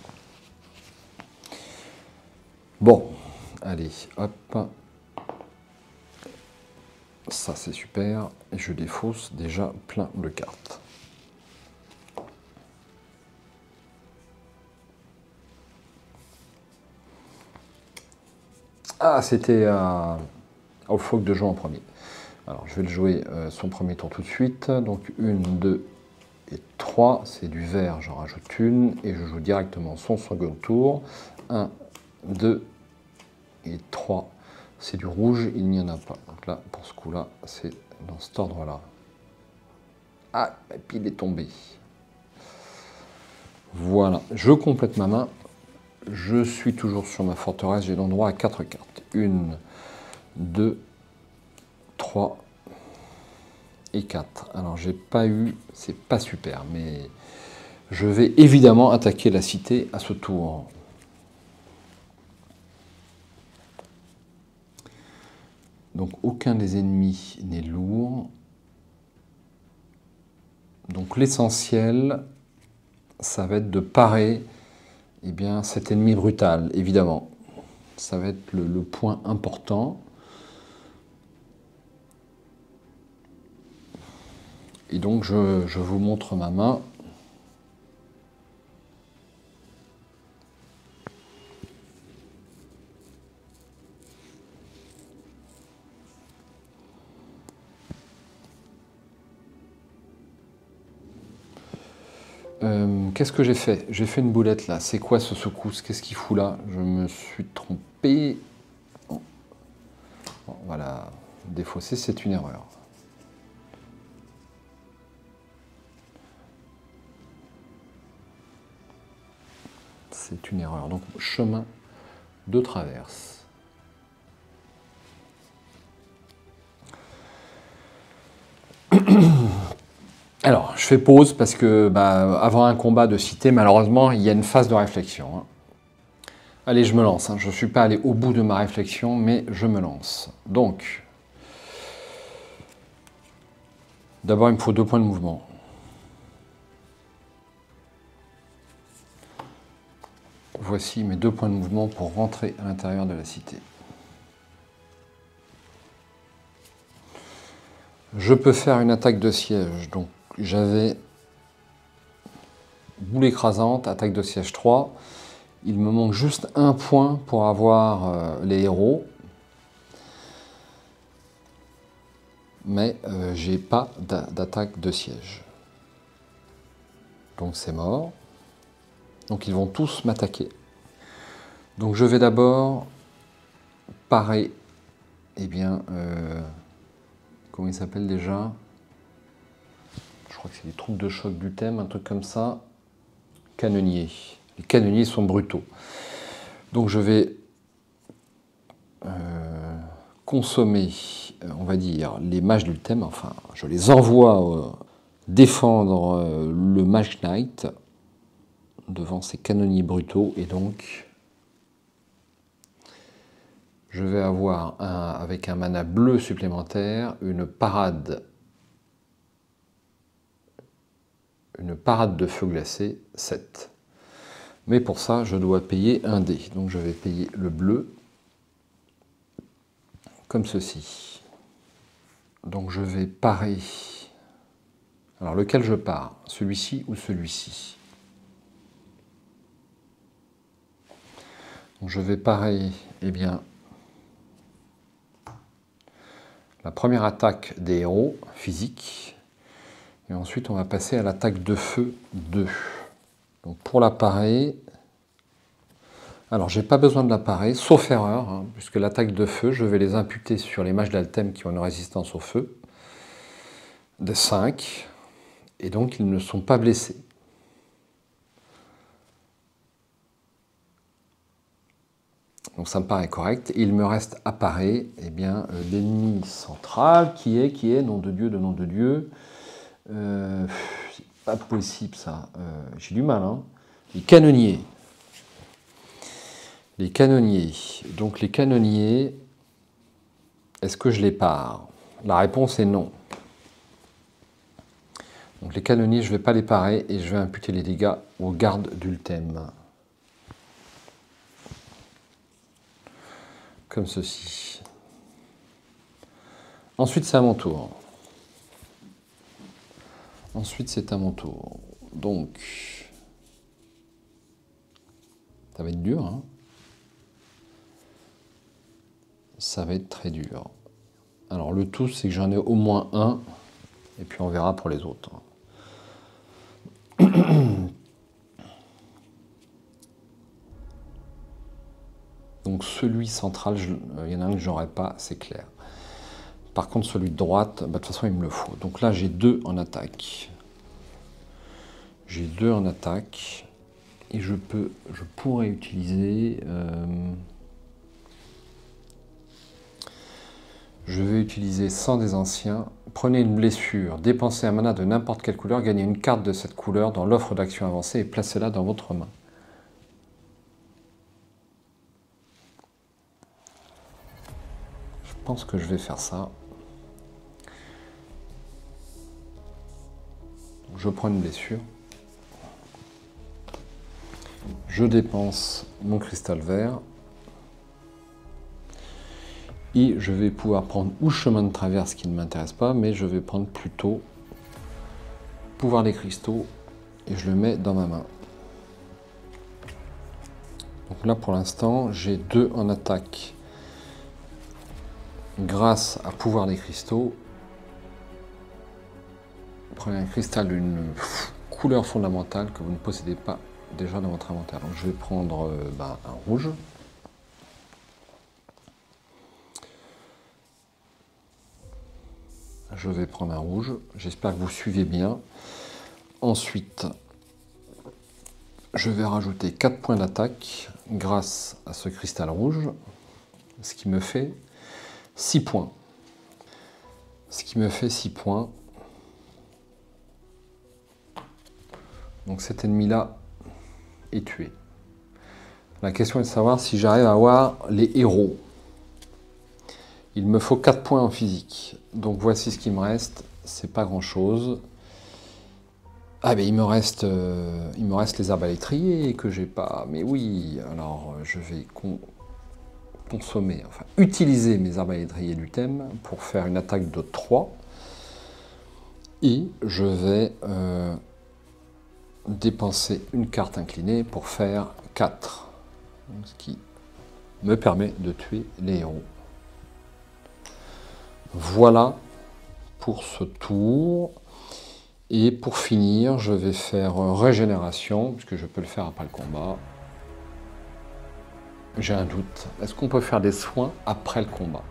[SPEAKER 1] Bon, allez, hop. Ça, c'est super. Et je défausse déjà plein de cartes. Ah, c'était au Fog de jouer en premier. Alors, je vais le jouer son premier tour tout de suite. Donc, 1, 2 et 3. C'est du vert, j'en rajoute une. Et je joue directement son second tour. 1, 2 et 3. C'est du rouge, il n'y en a pas. Donc là, pour ce coup-là, c'est dans cet ordre-là. Ah, et puis il est tombé. Voilà, je complète ma main. Je suis toujours sur ma forteresse, j'ai donc droit à 4 cartes. 1, 2, 3 et 4. Alors, j'ai pas eu, c'est pas super, mais je vais évidemment attaquer la cité à ce tour. Donc aucun des ennemis n'est lourd. Donc l'essentiel, ça va être de parer cet ennemi brutal, évidemment. Ça va être le point important. Et donc je vous montre ma main. Qu'est-ce que j'ai fait? J'ai fait une boulette là. C'est quoi ce secousse? Qu'est-ce qu'il fout là? Je me suis trompé. Bon, voilà. Défausser, c'est une erreur. c'est une erreur. Donc chemin de traverse. Alors, je fais pause parce que avant un combat de cité, malheureusement, il y a une phase de réflexion. Hein. Allez, je me lance. Hein. Je ne suis pas allé au bout de ma réflexion, mais je me lance. Donc, d'abord, il me faut 2 points de mouvement. Voici mes 2 points de mouvement pour rentrer à l'intérieur de la cité. Je peux faire une attaque de siège. Donc, j'avais boule écrasante, attaque de siège 3. Il me manque juste 1 point pour avoir les héros. Mais j'ai pas d'attaque de siège. Donc c'est mort. Donc ils vont tous m'attaquer. Donc je vais d'abord parer, comment il s'appelle déjà? Je crois que c'est les troupes de choc du thème, un truc comme ça. Canonniers. Les canonniers sont brutaux. Donc je vais consommer, on va dire, les mages du thème. Enfin, je les envoie défendre le Mage Knight devant ces canonniers brutaux. Et donc, je vais avoir, avec un mana bleu supplémentaire, une parade de feu glacé 7. Mais pour ça, je dois payer un dé. Donc je vais payer le bleu, comme ceci. Donc je vais parer. Alors lequel je pars? Celui-ci ou celui-ci? Donc je vais parer, la première attaque des héros physiques. Et ensuite, on va passer à l'attaque de feu 2. Donc pour la parer, alors j'ai pas besoin de la parer, sauf erreur, hein, puisque l'attaque de feu, je vais les imputer sur les mages d'Altem qui ont une résistance au feu de 5, et donc ils ne sont pas blessés. Donc ça me paraît correct. Il me reste à parer l'ennemi central qui est, nom de Dieu, c'est pas possible ça, j'ai du mal, hein. Les canonniers. Les canonniers. Donc les canonniers, est-ce que je les pare? La réponse est non. Donc les canonniers, je ne vais pas les parer et je vais imputer les dégâts aux gardes d'Ultem. Comme ceci. Ensuite, c'est à mon tour. Donc, ça va être dur, hein. Ça va être très dur. Alors, le tout, c'est que j'en ai au moins un, et puis on verra pour les autres. Donc, celui central, il y en a un que j'aurais pas, c'est clair. Par contre, celui de droite, de toute façon, il me le faut. Donc là, j'ai 2 en attaque. Et je pourrais utiliser... je vais utiliser sang des anciens. Prenez une blessure, dépensez un mana de n'importe quelle couleur, gagnez une carte de cette couleur dans l'offre d'action avancée et placez-la dans votre main. Je pense que je vais faire ça. Je prends une blessure. Je dépense mon cristal vert. Et je vais pouvoir prendre ou chemin de traverse qui ne m'intéresse pas, mais je vais prendre plutôt pouvoir des cristaux et je le mets dans ma main. Donc là pour l'instant j'ai 2 en attaque grâce à pouvoir des cristaux. Prenez un cristal d'une couleur fondamentale que vous ne possédez pas déjà dans votre inventaire. Donc je vais prendre un rouge. Je vais prendre un rouge. J'espère que vous suivez bien. Ensuite, je vais rajouter 4 points d'attaque grâce à ce cristal rouge, ce qui me fait 6 points. Ce qui me fait 6 points. Donc cet ennemi-là est tué. La question est de savoir si j'arrive à avoir les héros. Il me faut 4 points en physique. Donc voici ce qui me reste. C'est pas grand-chose. Ah ben il me reste les arbalétriers que j'ai pas. Mais oui, alors je vais consommer, enfin utiliser mes arbalétriers du thème pour faire une attaque de 3. Et je vais dépenser une carte inclinée pour faire 4. Ce qui me permet de tuer les héros. Voilà pour ce tour. Et pour finir, je vais faire régénération, puisque je peux le faire après le combat. J'ai un doute. Est-ce qu'on peut faire des soins après le combat?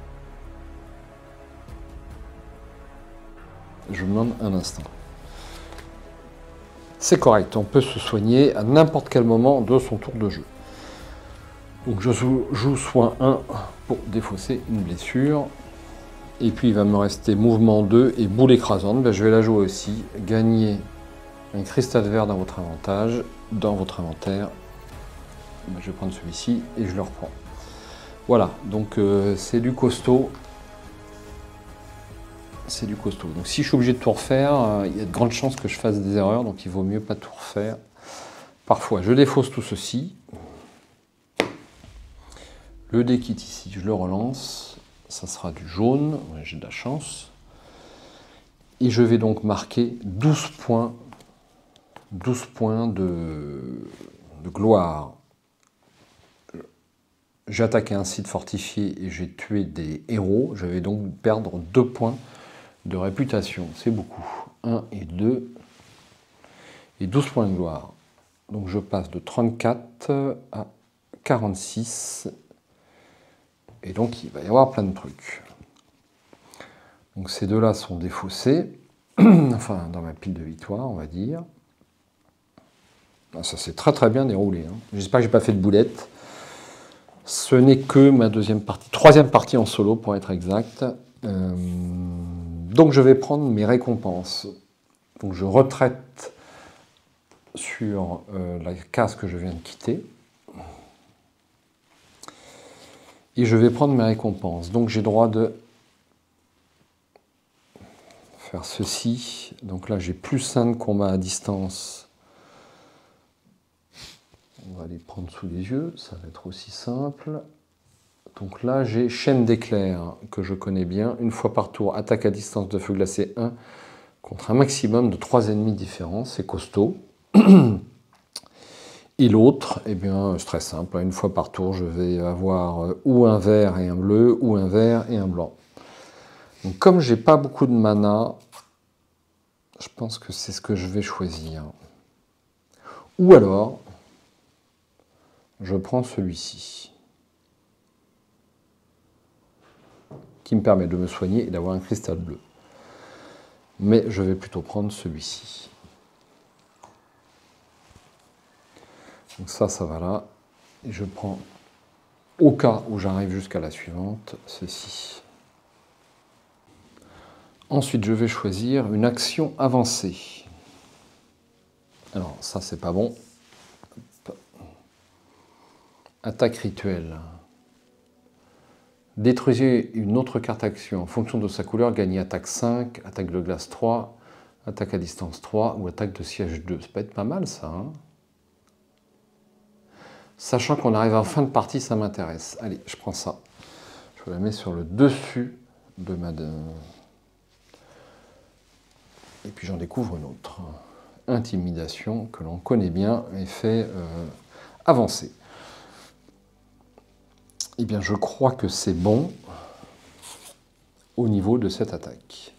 [SPEAKER 1] Je me demande un instant. C'est correct, on peut se soigner à n'importe quel moment de son tour de jeu. Donc je joue soin 1 pour défausser une blessure. Et puis il va me rester mouvement 2 et boule écrasante. Ben, je vais la jouer aussi. Gagner un cristal vert dans votre inventaire. Ben, je vais prendre celui-ci et je le reprends. Voilà, donc c'est du costaud. C'est du costaud. Donc si je suis obligé de tout refaire, il y a de grandes chances que je fasse des erreurs, donc il vaut mieux pas tout refaire. Parfois, je défausse tout ceci. Le dé qui est ici, je le relance. Ça sera du jaune, ouais, j'ai de la chance. Et je vais donc marquer 12 points de gloire. J'ai attaqué un site fortifié et j'ai tué des héros. Je vais donc perdre 2 points de réputation. C'est beaucoup. 1 et 2. Et 12 points de gloire. Donc je passe de 34 à 46. Et donc il va y avoir plein de trucs. Donc ces deux-là sont défaussés. Enfin, dans ma pile de victoire, on va dire. Ça s'est très très bien déroulé. Hein. J'espère que j'ai pas fait de boulette. Ce n'est que ma troisième partie en solo pour être exact. Donc je vais prendre mes récompenses. Donc je retraite sur la case que je viens de quitter. Et je vais prendre mes récompenses. Donc j'ai droit de faire ceci. Donc là j'ai plus 1 de combat à distance. On va les prendre sous les yeux, ça va être aussi simple. Donc là, j'ai chaîne d'éclairs, que je connais bien. Une fois par tour, attaque à distance de feu glacé 1 contre un maximum de 3 ennemis différents. C'est costaud. Et l'autre, eh bien, c'est très simple. Une fois par tour, je vais avoir ou un vert et un bleu, ou un vert et un blanc. Donc comme j'ai pas beaucoup de mana, je pense que c'est ce que je vais choisir. Ou alors, je prends celui-ci, qui me permet de me soigner et d'avoir un cristal bleu. Mais je vais plutôt prendre celui-ci. Donc ça va là. Et je prends, au cas où j'arrive jusqu'à la suivante, ceci. Ensuite, je vais choisir une action avancée. Alors, ça, c'est pas bon. Attaque rituelle. Détruisez une autre carte action en fonction de sa couleur, gagnez attaque 5, attaque de glace 3, attaque à distance 3 ou attaque de siège 2. Ça peut être pas mal ça. Hein, sachant qu'on arrive en fin de partie, ça m'intéresse. Allez, je prends ça. Je la mets sur le dessus de ma... Et puis j'en découvre une autre. Intimidation, que l'on connaît bien et fait avancer. Eh bien, je crois que c'est bon au niveau de cette attaque.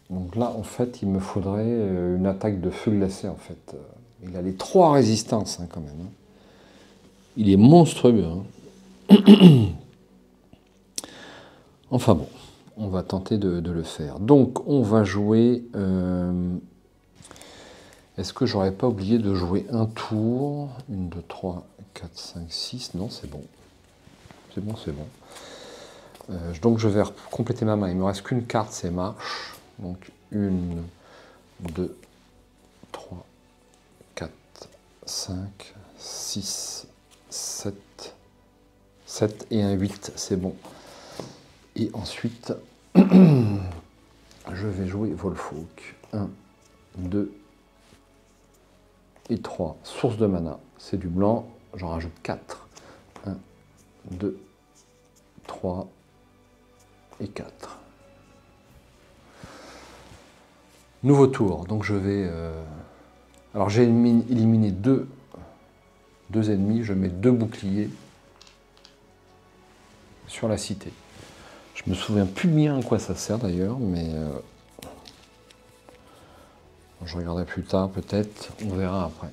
[SPEAKER 1] Donc là, en fait, il me faudrait une attaque de feu glacé, en fait. Il a les 3 résistances, hein, quand même. Hein. Il est monstrueux. Hein. Enfin bon, on va tenter de le faire. Donc, on va jouer Est-ce que j'aurais pas oublié de jouer un tour? 1, 2, 3, 4, 5, 6. Non, c'est bon. C'est bon, c'est bon. Donc je vais compléter ma main. Il me reste qu'une carte, c'est marche. Donc 1, 2, 3, 4, 5, 6, 7. 7 et un 8, c'est bon. Et ensuite, je vais jouer Volfolk. 1, 2 et 3. Source de mana, c'est du blanc. J'en rajoute 4. 1, 2, 3 et 4. Nouveau tour. Donc je vais... Alors j'ai éliminé deux ennemis. Je mets 2 boucliers sur la cité. Je me souviens plus bien à quoi ça sert d'ailleurs, mais je regarderai plus tard peut-être, on verra après.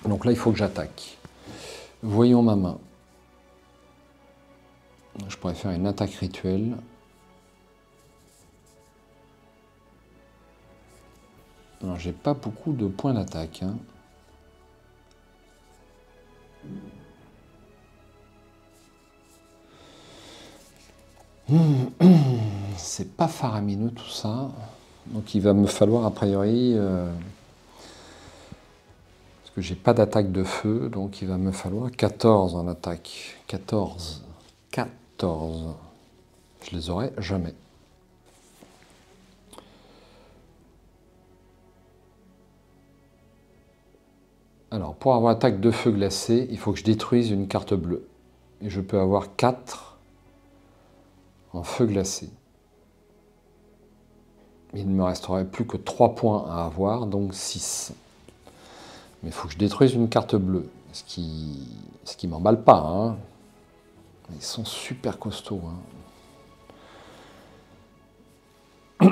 [SPEAKER 1] Donc là il faut que j'attaque. Voyons ma main. Je pourrais faire une attaque rituelle. Alors j'ai pas beaucoup de points d'attaque, hein. C'est pas faramineux tout ça. Donc il va me falloir a priori... parce que j'ai pas d'attaque de feu, donc il va me falloir 14 en attaque. 14. 14. Je les aurai jamais. Alors, pour avoir attaque de feu glacé, il faut que je détruise une carte bleue. Et je peux avoir 4 en feu glacé. Il ne me resterait plus que 3 points à avoir, donc 6. Mais il faut que je détruise une carte bleue. Ce qui m'emballe pas, hein. Ils sont super costauds, hein.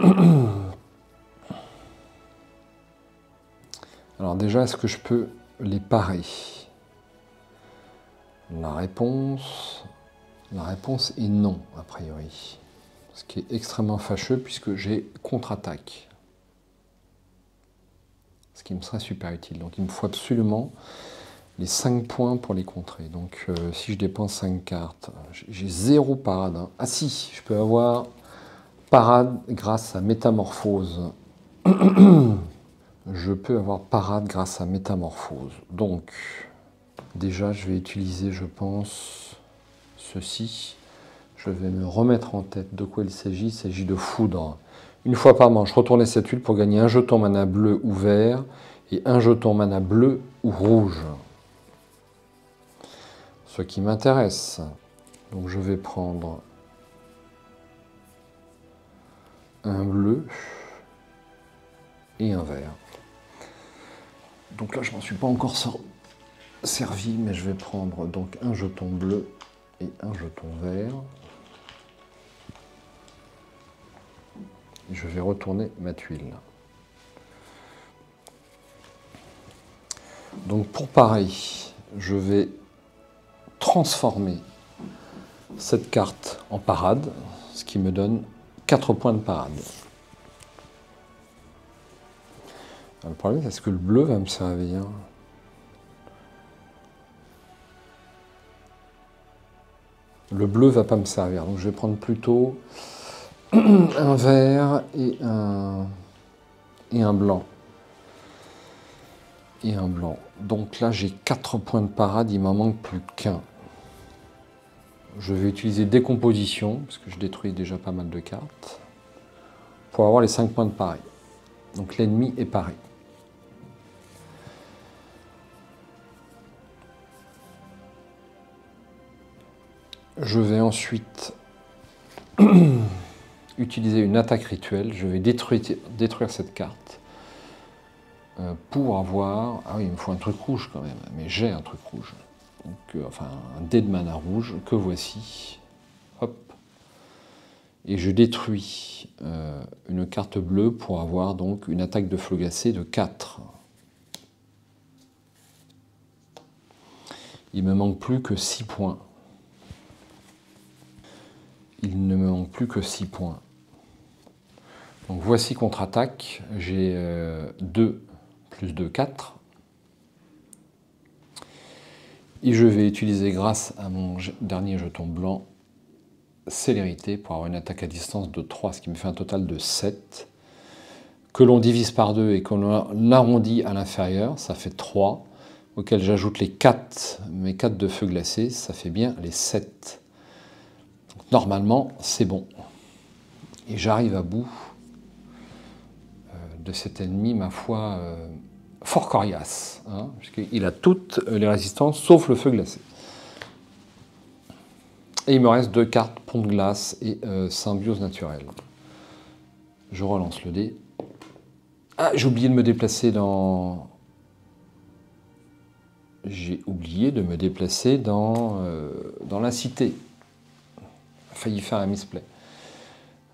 [SPEAKER 1] Alors déjà, est-ce que je peux les parer? La réponse est non, a priori. Ce qui est extrêmement fâcheux puisque j'ai contre-attaque. Ce qui me serait super utile. Donc il me faut absolument les 5 points pour les contrer. Donc si je dépense 5 cartes, j'ai 0 parade, hein. Ah si, je peux avoir parade grâce à métamorphose. Je peux avoir parade grâce à métamorphose. Donc, déjà, je vais utiliser, je pense, ceci. Je vais me remettre en tête de quoi il s'agit. Il s'agit de foudre. Une fois par manche, retournez cette huile pour gagner un jeton mana bleu ou vert et un jeton mana bleu ou rouge. Ce qui m'intéresse. Donc, je vais prendre un bleu et un vert. Donc là, je m'en suis pas encore servi, mais je vais prendre donc un jeton bleu et un jeton vert. Je vais retourner ma tuile. Donc pour pareil, je vais transformer cette carte en parade, ce qui me donne 4 points de parade. Alors, le problème, c'est que le bleu va me servir. Le bleu va pas me servir, donc je vais prendre plutôt un vert et un blanc. Et un blanc. Donc là, j'ai 4 points de parade, il m'en manque plus qu'un. Je vais utiliser décomposition, parce que je détruis déjà pas mal de cartes, pour avoir les 5 points de parade. Donc l'ennemi est paré. Je vais ensuite utiliser une attaque rituelle. Je vais détruire cette carte pour avoir... Ah oui, il me faut un truc rouge quand même, mais j'ai un truc rouge. Donc, enfin, un dé de mana rouge que voici. Hop. Et je détruis une carte bleue pour avoir donc une attaque de feu glacé de 4. Il me manque plus que 6 points. Il ne me manque plus que 6 points. Donc voici contre-attaque. J'ai 2 plus 2, 4. Et je vais utiliser, grâce à mon dernier jeton blanc, célérité pour avoir une attaque à distance de 3, ce qui me fait un total de 7. Que l'on divise par 2 et qu'on arrondit à l'inférieur, ça fait 3. Auquel j'ajoute les 4, mes 4 de feu glacé, ça fait bien les 7. Donc, normalement, c'est bon. Et j'arrive à bout de cet ennemi, ma foi, fort coriace, hein, puisqu'il a toutes les résistances, sauf le feu glacé. Et il me reste 2 cartes, pont de glace et symbiose naturelle. Je relance le dé. Ah, j'ai oublié de me déplacer dans... J'ai oublié de me déplacer dans la cité. J'ai failli faire un misplay.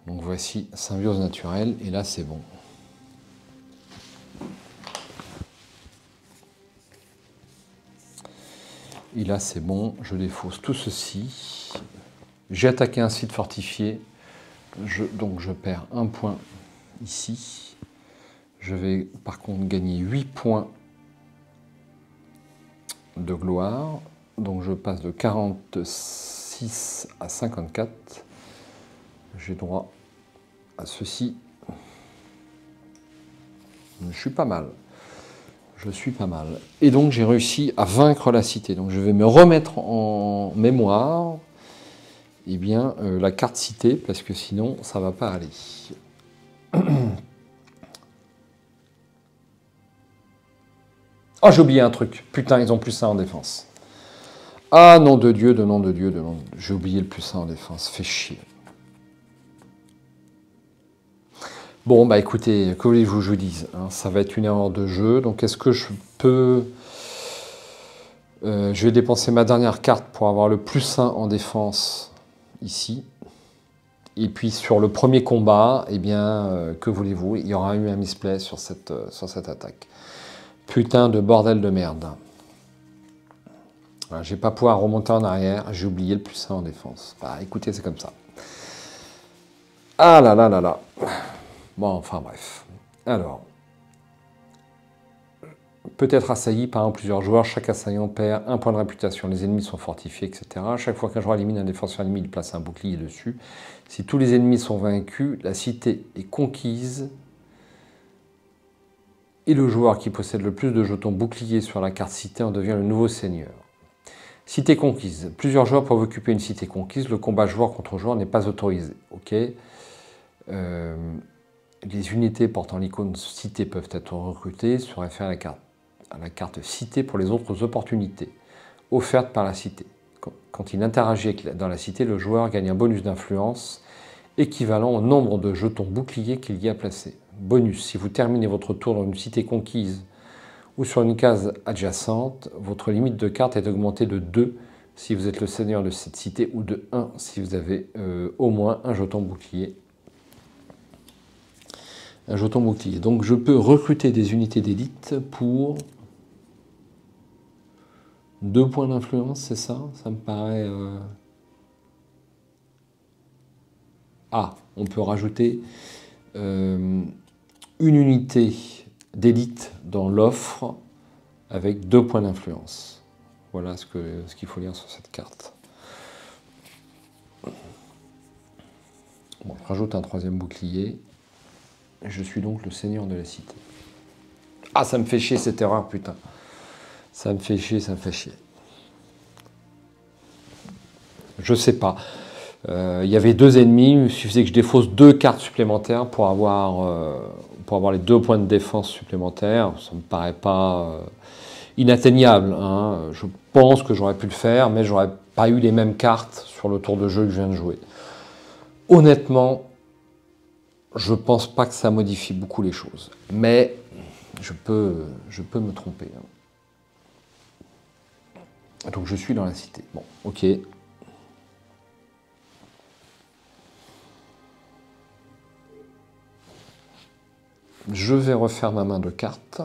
[SPEAKER 1] Donc voici symbiose naturelle, et là c'est bon. Et là c'est bon, je défausse tout ceci. J'ai attaqué un site fortifié, donc je perds 1 point ici. Je vais par contre gagner 8 points de gloire. Donc je passe de 46 à 54. J'ai droit à ceci. Je suis pas mal. Je suis pas mal. Et donc j'ai réussi à vaincre la cité. Donc je vais me remettre en mémoire la carte cité, parce que sinon ça va pas aller. Oh, j'ai oublié un truc. Putain, ils ont plus 1 en défense. Ah, nom de Dieu, de nom de Dieu, de nom de Dieu. J'ai oublié le plus 1 en défense. Fait chier. Bon, bah écoutez, que voulez-vous que je vous dise, hein, ça va être une erreur de jeu. Donc, est-ce que je peux... je vais dépenser ma dernière carte pour avoir le plus 1 en défense, ici. Et puis, sur le premier combat, eh bien, que voulez-vous, il y aura eu un misplay sur cette attaque. Putain de bordel de merde. Voilà, je vais pas pouvoir remonter en arrière, j'ai oublié le plus 1 en défense. Bah écoutez, c'est comme ça. Ah là là là là. Bon, enfin bref. Alors, peut-être assailli par plusieurs joueurs, chaque assaillant perd 1 point de réputation. Les ennemis sont fortifiés, etc. Chaque fois qu'un joueur élimine un défenseur ennemi, il place un bouclier dessus. Si tous les ennemis sont vaincus, la cité est conquise. Et le joueur qui possède le plus de jetons boucliers sur la carte cité en devient le nouveau seigneur. Cité conquise. Plusieurs joueurs peuvent occuper une cité conquise. Le combat joueur contre joueur n'est pas autorisé. Ok. Les unités portant l'icône cité peuvent être recrutées. Se réfère à la carte cité pour les autres opportunités offertes par la cité. Quand il interagit dans la cité, le joueur gagne un bonus d'influence équivalent au nombre de jetons boucliers qu'il y a placés. Bonus, si vous terminez votre tour dans une cité conquise ou sur une case adjacente, votre limite de cartes est augmentée de 2 si vous êtes le seigneur de cette cité, ou de 1 si vous avez au moins un jeton bouclier. Un jeton bouclier. Donc je peux recruter des unités d'élite pour 2 points d'influence, c'est ça? Ça me paraît... Ah, on peut rajouter une unité d'élite dans l'offre avec 2 points d'influence. Voilà ce qu'il faut lire sur cette carte. Bon, je rajoute un 3e bouclier. Je suis donc le seigneur de la cité. Ah, ça me fait chier cette erreur, putain. Ça me fait chier, ça me fait chier. Je sais pas. Il y avait 2 ennemis, il suffisait que je défausse 2 cartes supplémentaires pour avoir les 2 points de défense supplémentaires. Ça me paraît pas inatteignable, hein. Je pense que j'aurais pu le faire, mais j'aurais pas eu les mêmes cartes sur le tour de jeu que je viens de jouer. Honnêtement, je pense pas que ça modifie beaucoup les choses, mais je peux me tromper, hein. Donc je suis dans la cité. Bon, ok. Je vais refaire ma main de cartes.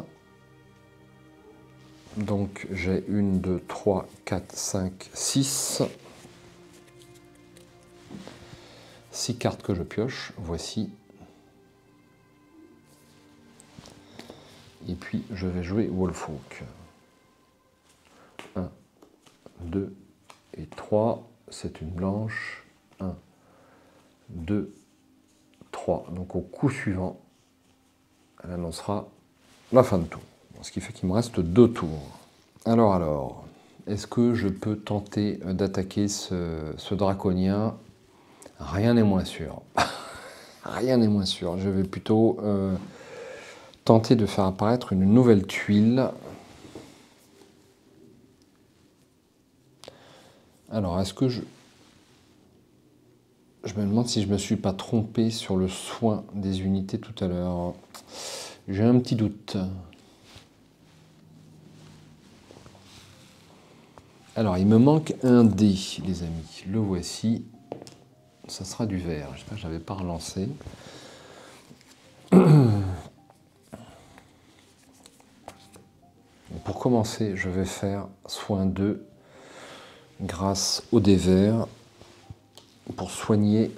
[SPEAKER 1] Donc j'ai 1, 2, 3, 4, 5, 6. 6 cartes que je pioche. Voici Et puis je vais jouer Wolfhawk. 1, 2 et 3. C'est une blanche. 1, 2, 3. Donc au coup suivant, elle annoncera la fin de tour. Ce qui fait qu'il me reste 2 tours. Alors, est-ce que je peux tenter d'attaquer ce draconien? Rien n'est moins sûr. Rien n'est moins sûr. Je vais plutôt tenter de faire apparaître une nouvelle tuile. Alors, est-ce que je me demande si je ne me suis pas trompé sur le soin des unités tout à l'heure. J'ai un petit doute. Alors, il me manque un dé, les amis. Le voici. Ça sera du vert. J'espère que je n'avais pas relancé. Pour commencer, je vais faire soin 2 grâce au dé vert pour soigner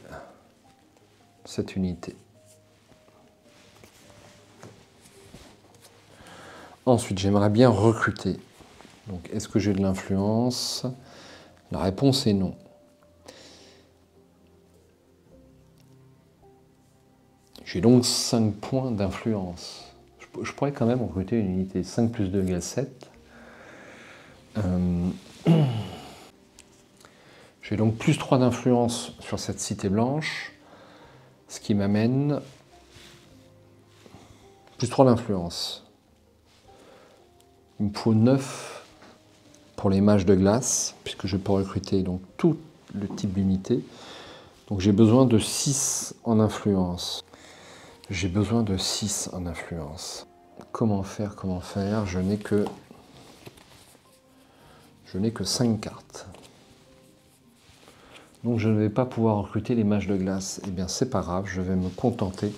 [SPEAKER 1] cette unité. Ensuite, j'aimerais bien recruter. Donc, est-ce que j'ai de l'influence? La réponse est non. J'ai donc 5 points d'influence. Je pourrais quand même recruter une unité 5 plus 2 égale 7. J'ai donc plus 3 d'influence sur cette cité blanche, ce qui m'amène plus 3 d'influence. Il me faut 9 pour les mages de glace, puisque je peux recruter donc tout le type d'unité. Donc j'ai besoin de 6 en influence. J'ai besoin de 6 en influence. Comment faire? Je n'ai que 5 cartes. Donc je ne vais pas pouvoir recruter les mages de glace. Eh bien c'est pas grave, je vais me contenter.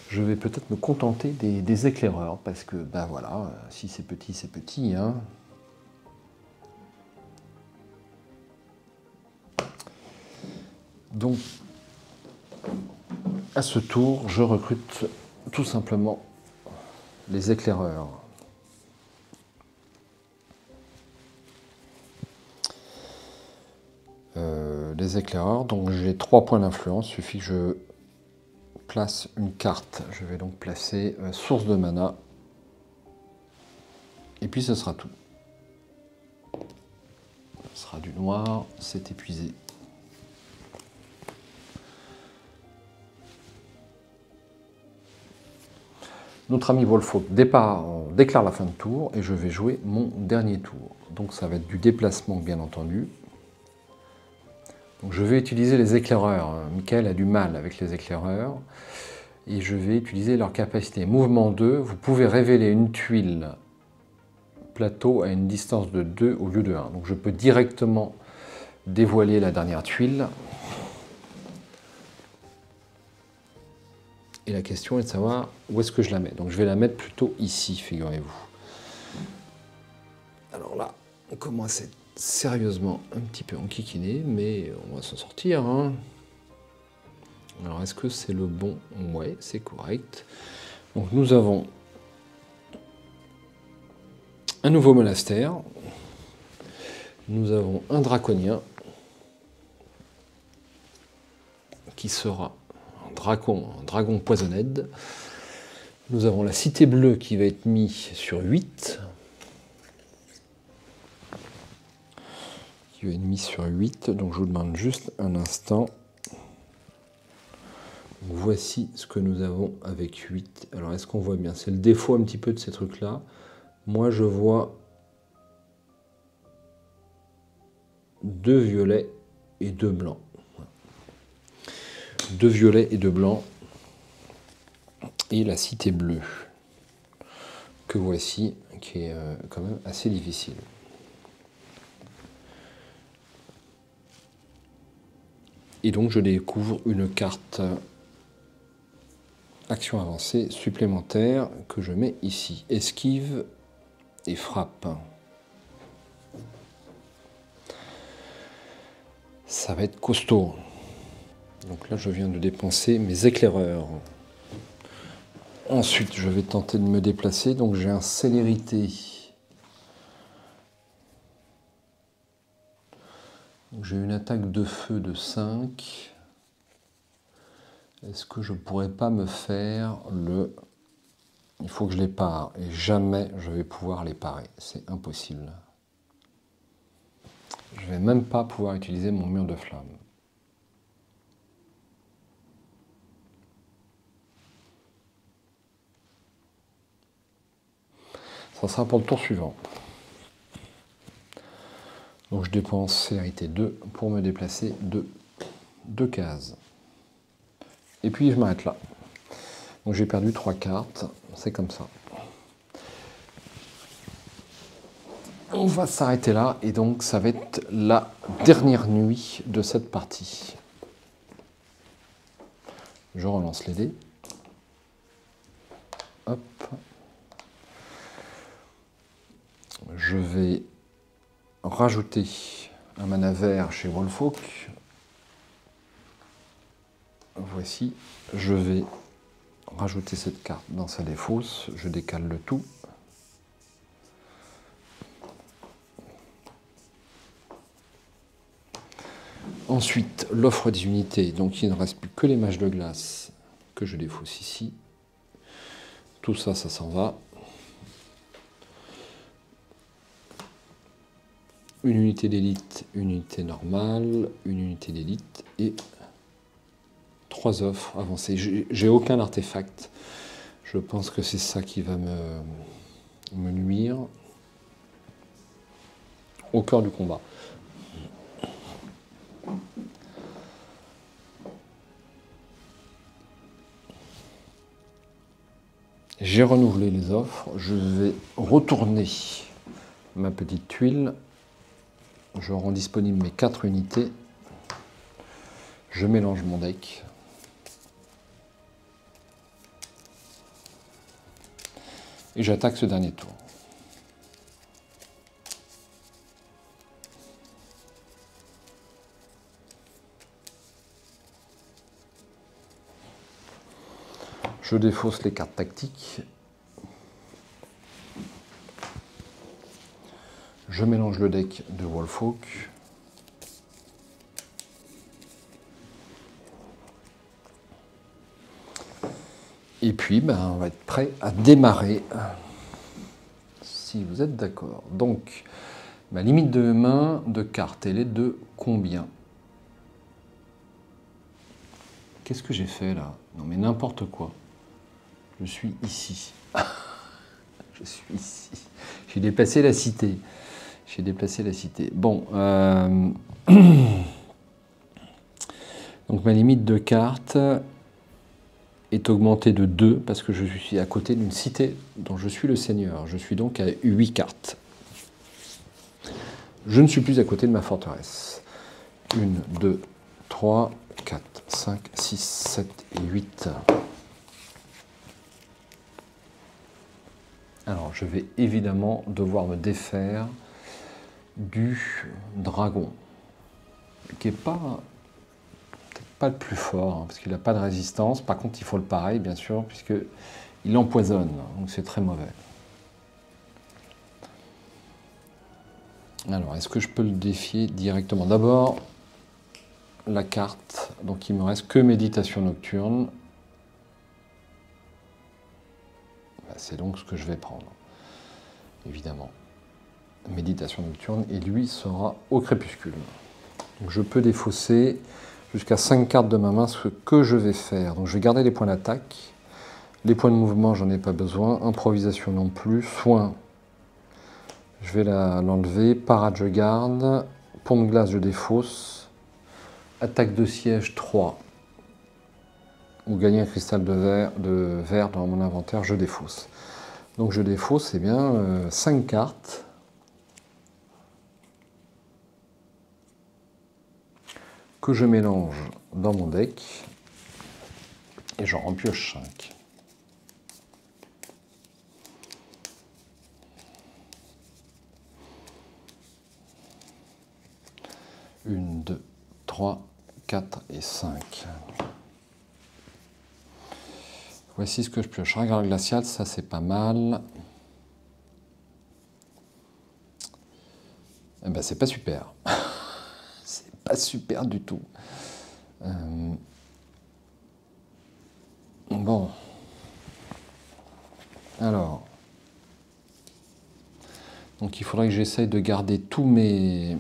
[SPEAKER 1] Je vais peut-être me contenter des éclaireurs, parce que, ben voilà, si c'est petit, c'est petit, hein. Donc, à ce tour, je recrute tout simplement les éclaireurs. Les éclaireurs, donc j'ai 3 points d'influence, il suffit que je place une carte. Je vais donc placer source de mana. Et puis ce sera tout. Ce sera du noir, c'est épuisé. Notre ami Wolfhawk déclare la fin de tour et je vais jouer mon dernier tour. Donc ça va être du déplacement bien entendu. Donc je vais utiliser les éclaireurs. Michael a du mal avec les éclaireurs. Et je vais utiliser leur capacité. Mouvement 2, vous pouvez révéler une tuile plateau à une distance de 2 au lieu de 1. Donc je peux directement dévoiler la dernière tuile. Et la question est de savoir où est-ce que je la mets. Donc je vais la mettre plutôt ici, figurez-vous. Alors là, on commence à être sérieusement un petit peu enquiquiné, mais on va s'en sortir, hein. Alors est-ce que c'est le bon? Ouais, c'est correct. Donc nous avons un nouveau monastère. Nous avons un draconien qui sera un dragon poisonned. Nous avons la cité bleue qui va être mise sur 8. Qui va être mise sur 8. Donc je vous demande juste un instant. Donc, voici ce que nous avons avec 8. Alors est-ce qu'on voit bien? C'est le défaut un petit peu de ces trucs-là. Moi je vois 2 violets et 2 blancs. 2 violets et 2 blancs. Et la cité bleue, que voici, qui est quand même assez difficile. Et donc je découvre une carte action avancée supplémentaire que je mets ici. Esquive et frappe. Ça va être costaud. Donc là je viens de dépenser mes éclaireurs. Ensuite, je vais tenter de me déplacer. Donc j'ai un célérité. J'ai une attaque de feu de 5. Est-ce que je pourrais pas me faire le... Il faut que je les pare. Et jamais je vais pouvoir les parer. C'est impossible. Je vais même pas pouvoir utiliser mon mur de flamme. Ça sera pour le tour suivant. Donc je dépense célérité 2 pour me déplacer de 2 cases. Et puis je m'arrête là. Donc j'ai perdu 3 cartes, c'est comme ça. On va s'arrêter là et donc ça va être la dernière nuit de cette partie. Je relance les dés. Hop. Je vais rajouter un mana vert chez Wolfhawk. Voici. Je vais rajouter cette carte dans sa défausse. Je décale le tout. Ensuite, l'offre des unités. Donc il ne reste plus que les mages de glace que je défausse ici. Tout ça, ça s'en va. Une unité d'élite, une unité normale, une unité d'élite et 3 offres avancées. J'ai aucun artefact. Je pense que c'est ça qui va me nuire au cœur du combat. J'ai renouvelé les offres. Je vais retourner ma petite tuile. Je rends disponible mes 4 unités. Je mélange mon deck. Et j'attaque ce dernier tour. Je défausse les cartes tactiques. Je mélange le deck de Wolfhawk. Et puis, on va être prêt à démarrer, si vous êtes d'accord. Donc, ma limite de main de cartes, elle est de combien? Qu'est-ce que j'ai fait là? Non mais n'importe quoi. Je suis ici. Je suis ici. J'ai déplacé la cité. J'ai déplacé la cité. Bon. Donc ma limite de cartes est augmentée de 2 parce que je suis à côté d'une cité dont je suis le seigneur. Je suis donc à 8 cartes. Je ne suis plus à côté de ma forteresse. 1, 2, 3, 4, 5, 6, 7 et 8. Alors, je vais évidemment devoir me défaire du dragon, qui n'est pas le plus fort, hein, parce qu'il n'a pas de résistance. Par contre, il faut le pareil, bien sûr, puisqu'il empoisonne, donc c'est très mauvais. Alors, est-ce que je peux le défier directement? D'abord, la carte, donc il me reste que méditation nocturne. C'est donc ce que je vais prendre, évidemment. Méditation nocturne, et lui sera au crépuscule. Donc je peux défausser jusqu'à 5 cartes de ma main, ce que je vais faire. Donc je vais garder les points d'attaque. Les points de mouvement, j'en ai pas besoin. Improvisation non plus. Soin, je vais l'enlever. Parade, je garde. Pompe glace, je défausse. Attaque de siège 3. Ou gagner un cristal de verre dans mon inventaire, je défausse. Donc je défausse, 5 cartes. Que je mélange dans mon deck. Et j'en repioche 5. Une, 2, 3, 4 et 5. Voici ce que je pioche. Regard glacial, ça c'est pas mal. Eh ben, c'est pas super. C'est pas super du tout. Bon. Alors. Donc il faudrait que j'essaye de garder tous mes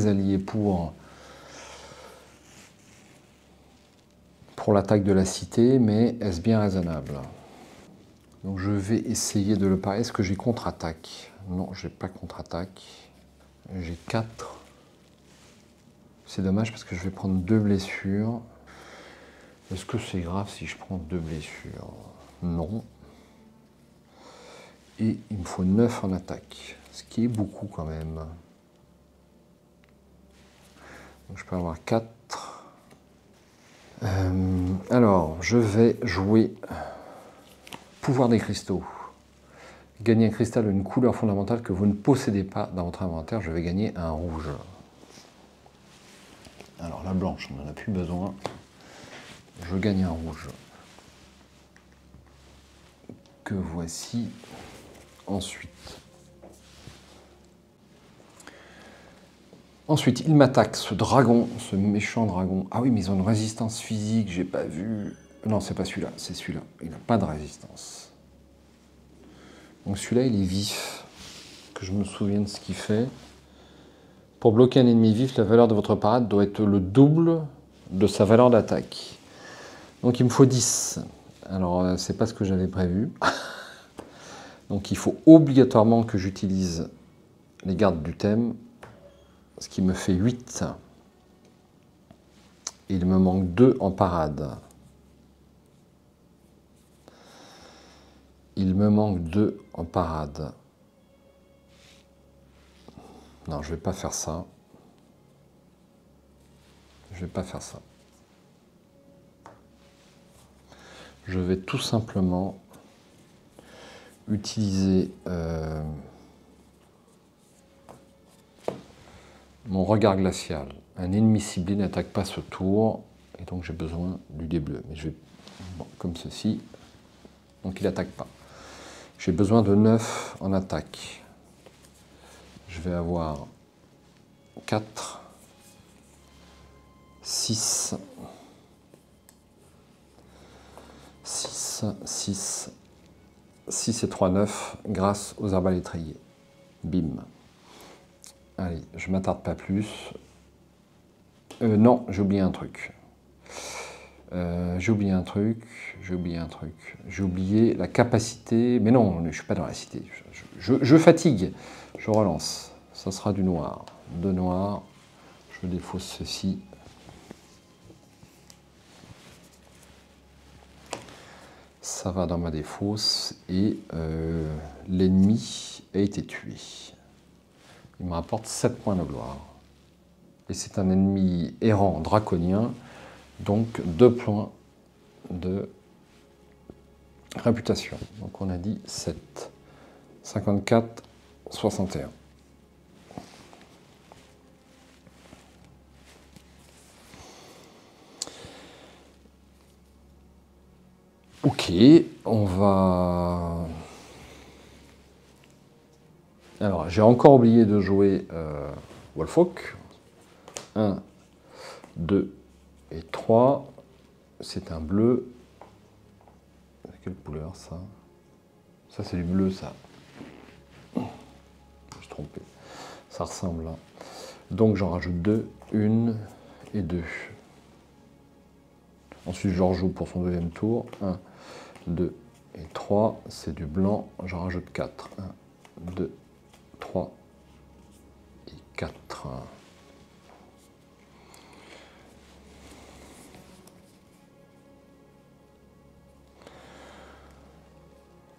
[SPEAKER 1] alliés pour l'attaque de la cité, mais est-ce bien raisonnable? Donc je vais essayer de le parier. Est-ce que j'ai contre-attaque? Non, j'ai pas contre-attaque. J'ai 4. C'est dommage parce que je vais prendre 2 blessures. Est-ce que c'est grave si je prends 2 blessures? Non. Et il me faut 9 en attaque, ce qui est beaucoup quand même. Donc je peux avoir 4. Alors, je vais jouer pouvoir des cristaux. Gagner un cristal d'une couleur fondamentale que vous ne possédez pas dans votre inventaire. Je vais gagner un rouge. Alors la blanche, on n'en a plus besoin. Je gagne un rouge. Que voici ensuite. Ensuite, il m'attaque, ce dragon, ce méchant dragon. Ah oui, mais ils ont une résistance physique, j'ai pas vu. Non, c'est pas celui-là, c'est celui-là. Il n'a pas de résistance. Donc celui-là, il est vif. Que je me souvienne de ce qu'il fait. Pour bloquer un ennemi vif, la valeur de votre parade doit être le double de sa valeur d'attaque. Donc il me faut 10. Alors, c'est pas ce que j'avais prévu. Donc il faut obligatoirement que j'utilise les gardes du thème, ce qui me fait 8. Il me manque 2 en parade. Il me manque 2 en parade. Non, je ne vais pas faire ça. Je vais pas faire ça. Je vais tout simplement utiliser mon regard glacial. Un ennemi ciblé n'attaque pas ce tour, et donc j'ai besoin du dé bleu. Mais je vais, bon, comme ceci, donc il n'attaque pas. J'ai besoin de 9 en attaque. Je vais avoir 4, 6, 6 et 3, 9, grâce aux arbalètes rayées. Bim. Allez, je ne m'attarde pas plus. Non, j'ai oublié un truc. J'ai oublié la capacité... Mais non, je ne suis pas dans la cité. Je fatigue. Je relance. Ça sera du noir. 2 noirs. Je défausse ceci. Ça va dans ma défausse. Et l'ennemi a été tué. Il me rapporte 7 points de gloire. Et c'est un ennemi errant draconien. Donc 2 points de réputation. Donc on a dit 7. 54, 61. Ok, on va... Alors, j'ai encore oublié de jouer Wolfhawk. 1, 2 et 3. C'est un bleu. Quelle couleur ça? Ça c'est du bleu ça. Je me suis trompé. Ça ressemble là. Donc j'en rajoute 2, 1 et 2. Ensuite je rejoue pour son deuxième tour. 1, 2 et 3. C'est du blanc. J'en rajoute 4. 1, 2, 3 et 4.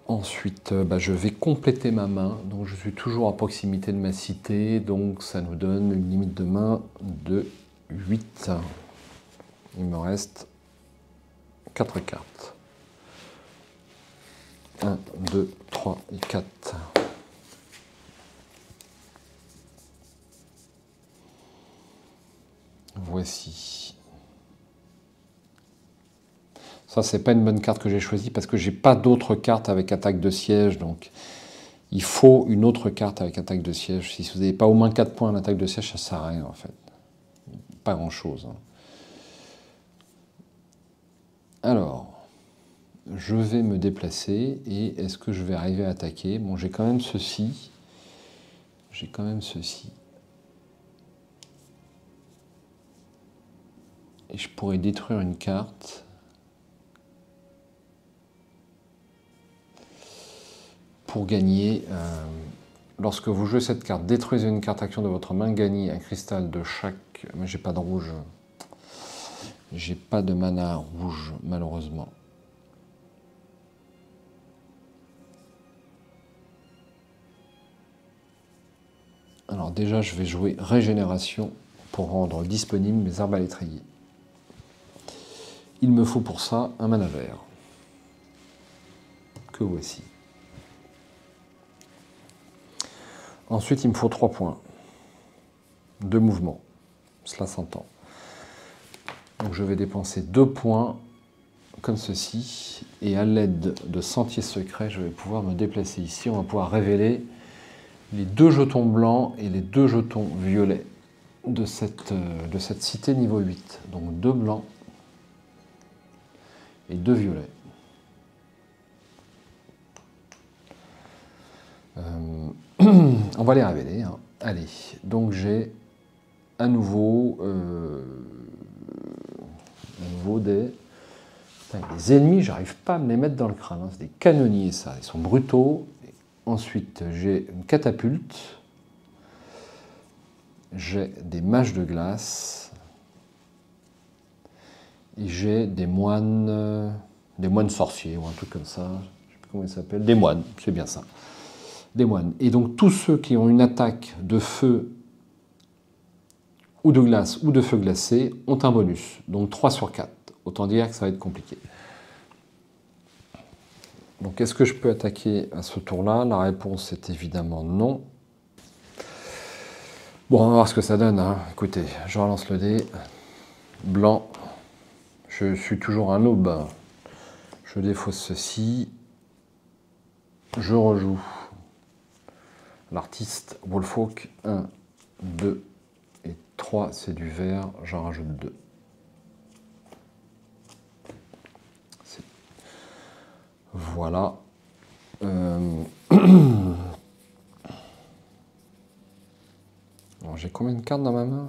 [SPEAKER 1] Ensuite, je vais compléter ma main. Donc je suis toujours à proximité de ma cité. Donc ça nous donne une limite de main de 8. Il me reste 4 cartes. 1, 2, 3 et 4. Voici. Ça, c'est pas une bonne carte que j'ai choisie parce que j'ai pas d'autres cartes avec attaque de siège. Donc, il faut une autre carte avec attaque de siège. Si vous n'avez pas au moins 4 points en attaque de siège, ça sert à rien en fait. Pas grand-chose. Alors, je vais me déplacer et est-ce que je vais arriver à attaquer? Bon, j'ai quand même ceci. J'ai quand même ceci. Et je pourrais détruire une carte. Pour gagner, lorsque vous jouez cette carte, détruisez une carte action de votre main, gagnez un cristal de chaque... Mais j'ai pas de rouge. J'ai pas de mana rouge, malheureusement. Alors déjà, je vais jouer Régénération pour rendre disponibles mes arbres à l'étrier. Il me faut pour ça un mana vert. Que voici. Ensuite, il me faut 3 points de mouvement. Cela s'entend. Donc je vais dépenser 2 points comme ceci. Et à l'aide de Sentier Secret, je vais pouvoir me déplacer ici. On va pouvoir révéler les 2 jetons blancs et les 2 jetons violets de cette cité niveau 8. Donc 2 blancs et 2 violets. On va les révéler. Hein. Allez, donc j'ai à nouveau des ennemis, j'arrive pas à me les mettre dans le crâne. Hein. C'est des canonniers, ça. Ils sont brutaux. Et ensuite, j'ai une catapulte. J'ai des mages de glace. Et j'ai des moines sorciers ou un truc comme ça. Je sais plus comment ils s'appellent. Des moines, c'est bien ça. Des moines. Et donc tous ceux qui ont une attaque de feu ou de glace ou de feu glacé ont un bonus. Donc 3 sur 4. Autant dire que ça va être compliqué. Donc est-ce que je peux attaquer à ce tour-là? La réponse est évidemment non. Bon, on va voir ce que ça donne. Hein. Écoutez, je relance le dé. Blanc. Je suis toujours un noob. Je défausse ceci. Je rejoue l'artiste Wolfhawk. 1, 2 et 3, c'est du vert. J'en rajoute 2. Voilà. J'ai combien de cartes dans ma main?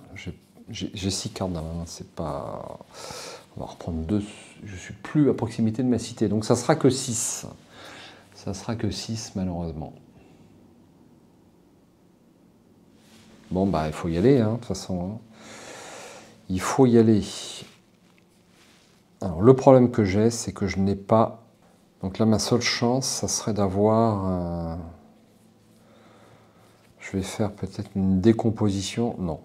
[SPEAKER 1] J'ai 6 cartes dans ma main. C'est pas... On va reprendre 2. Je suis plus à proximité de ma cité. Donc ça sera que 6. Ça sera que 6 malheureusement. Bon bah il faut y aller, hein, de toute façon. Hein. Il faut y aller. Alors le problème que j'ai, c'est que je n'ai pas... Donc là ma seule chance, ça serait d'avoir... Je vais faire peut-être une décomposition. Non.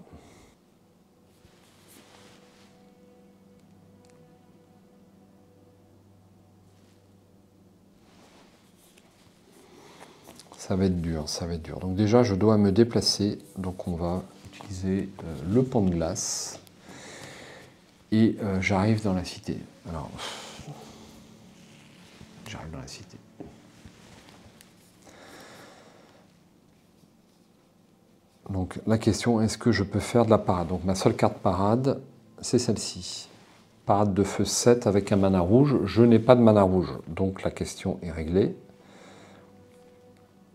[SPEAKER 1] Ça va être dur, ça va être dur. Donc déjà, je dois me déplacer. Donc on va utiliser le pont de glace. Et j'arrive dans la cité. Alors, j'arrive dans la cité. Donc la question, est-ce que je peux faire de la parade? Donc ma seule carte parade, c'est celle-ci. Parade de feu 7 avec un mana rouge. Je n'ai pas de mana rouge. Donc la question est réglée.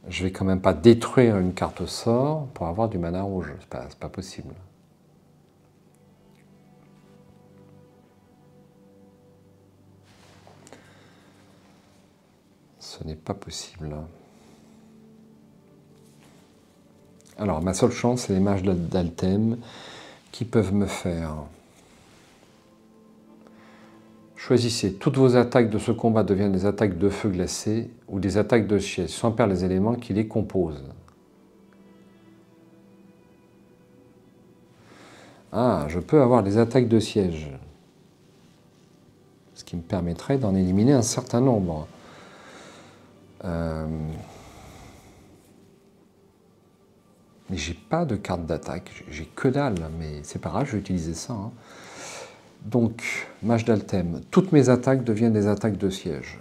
[SPEAKER 1] Je vais quand même pas détruire une carte au sort pour avoir du mana rouge. C'est pas possible. Ce n'est pas possible. Alors, ma seule chance, c'est les mages d'Altem qui peuvent me faire... Choisissez, toutes vos attaques de ce combat deviennent des attaques de feu glacé ou des attaques de siège, sans perdre les éléments qui les composent. Ah, je peux avoir des attaques de siège. Ce qui me permettrait d'en éliminer un certain nombre. Mais j'ai pas de carte d'attaque, j'ai que dalle, mais c'est pas grave, je vais utiliser ça. Hein. Donc, mage d'Altem, toutes mes attaques deviennent des attaques de siège.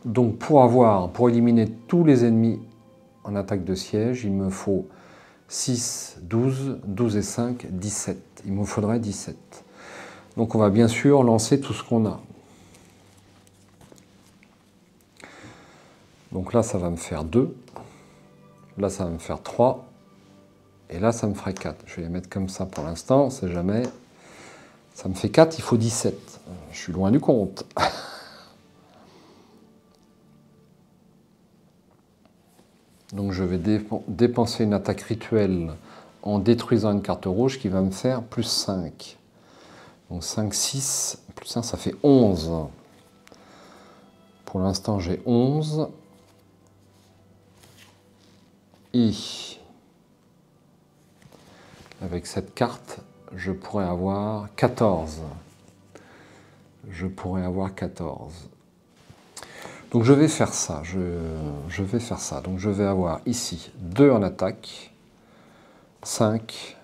[SPEAKER 1] Donc, pour éliminer tous les ennemis en attaque de siège, il me faut 6, 12, 12 et 5, 17. Il me faudrait 17. Donc, on va bien sûr lancer tout ce qu'on a. Donc là, ça va me faire 2. Là, ça va me faire 3. Et là, ça me ferait 4. Je vais les mettre comme ça pour l'instant, on ne sait jamais. Ça me fait 4, il faut 17. Je suis loin du compte. Donc je vais dépenser une attaque rituelle en détruisant une carte rouge qui va me faire plus 5. Donc 5, 6, plus 1, ça fait 11. Pour l'instant, j'ai 11. Et avec cette carte, je pourrais avoir 14. Je pourrais avoir 14. Donc je vais faire ça. Je vais faire ça. Donc je vais avoir ici 2 en attaque, 5,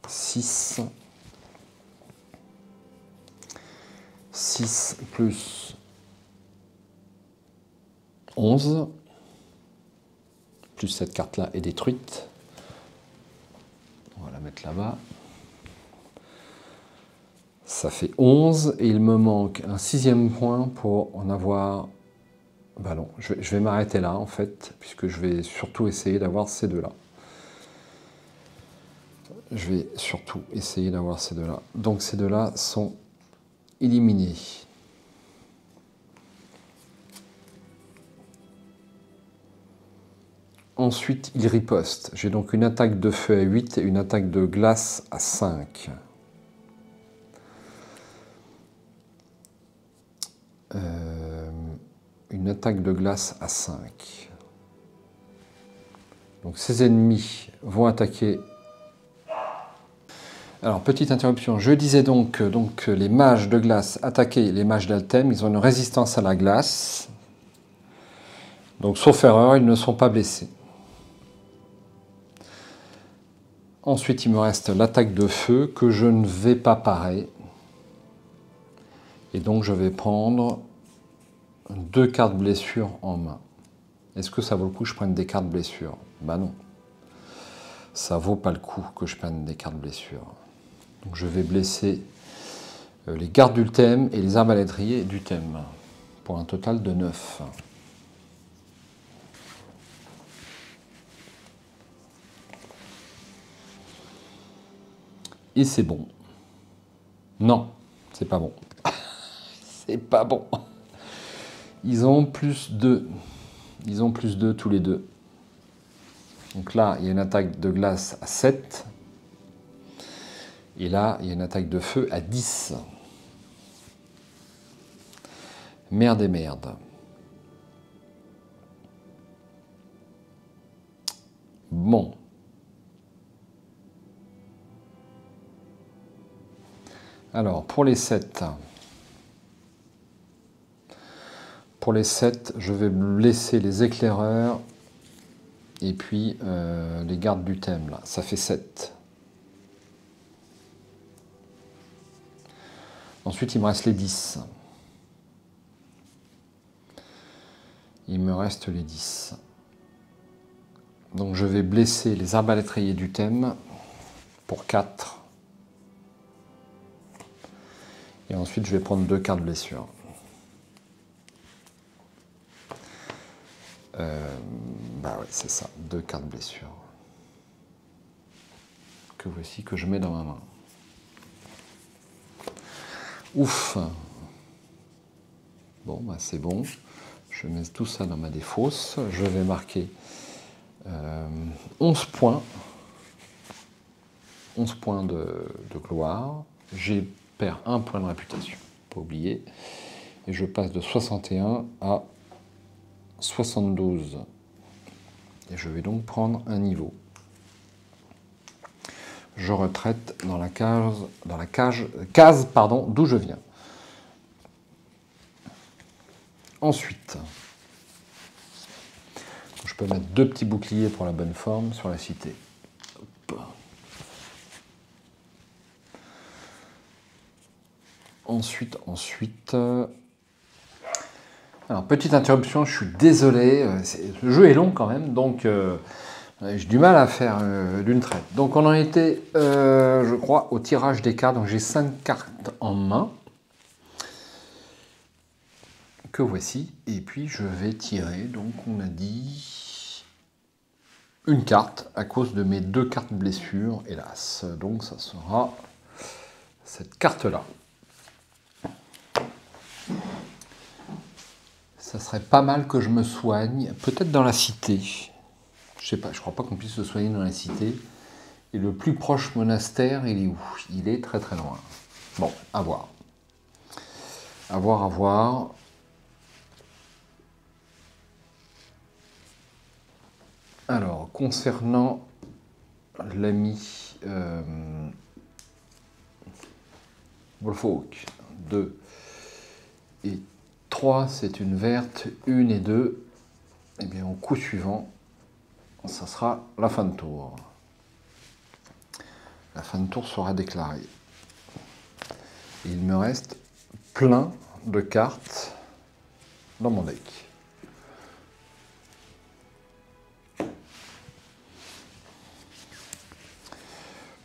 [SPEAKER 1] 6, 6 plus 11, plus cette carte-là est détruite. On va la mettre là-bas. Ça fait 11 et il me manque un 6e point pour en avoir... Ben non, je vais m'arrêter là en fait, puisque je vais surtout essayer d'avoir ces deux-là. Je vais surtout essayer d'avoir ces deux-là. Donc ces deux-là sont éliminés. Ensuite, il riposte. J'ai donc une attaque de feu à 8 et une attaque de glace à 5. Une attaque de glace à 5. Donc ces ennemis vont attaquer. Alors, petite interruption. Je disais donc les mages de glace attaquaient les mages d'Altem. Ils ont une résistance à la glace. Donc, sauf erreur, ils ne sont pas blessés. Ensuite, il me reste l'attaque de feu que je ne vais pas parer. Et donc, je vais prendre 2 cartes blessure en main. Est-ce que ça vaut le coup que je prenne des cartes blessure? Ben non. Ça vaut pas le coup que je prenne des cartes blessure. Donc, je vais blesser les gardes du thème et les arbalétriers du thème, pour un total de 9. Et c'est bon. Non, c'est pas bon. C'est pas bon. Ils ont plus 2. Ils ont plus 2 tous les deux. Donc là, il y a une attaque de glace à 7. Et là, il y a une attaque de feu à 10. Merde et merde. Bon. Alors, pour les 7, je vais laisser les éclaireurs et puis les gardes du thème. Là. Ça fait 7. Ensuite, il me reste les 10. Il me reste les 10. Donc, je vais blesser les arbalétriers du thème pour 4. Et ensuite, je vais prendre 2 cartes blessure. Bah ouais, c'est ça, 2 cartes blessure. Que voici que je mets dans ma main. Ouf! Bon, bah c'est bon. Je mets tout ça dans ma défausse. Je vais marquer 11 points. 11 points de gloire. J'ai perds 1 point de réputation, pas oublier. Et je passe de 61 à 72. Et je vais donc prendre un niveau. Je retraite dans la case d'où je viens. Ensuite, je peux mettre 2 petits boucliers pour la bonne forme sur la cité. Hop. ensuite. Alors, petite interruption, je suis désolé. Le jeu est long quand même, donc j'ai du mal à faire d'une traite. Donc, on en était, je crois, au tirage des cartes. Donc, j'ai 5 cartes en main. Que voici. Et puis, je vais tirer. Donc, on a dit une carte à cause de mes 2 cartes blessures, hélas. Donc, ça sera cette carte-là. Ça serait pas mal que je me soigne, peut-être dans la cité. Je sais pas, je crois pas qu'on puisse se soigner dans la cité. Et le plus proche monastère, il est où? Il est très très loin. Bon, à voir. À voir, à voir. Alors, concernant l'ami Wolfhawk, 2 et 3, c'est une verte, 1 et 2. Et bien, au coup suivant, ça sera la fin de tour. La fin de tour sera déclarée. Et il me reste plein de cartes dans mon deck.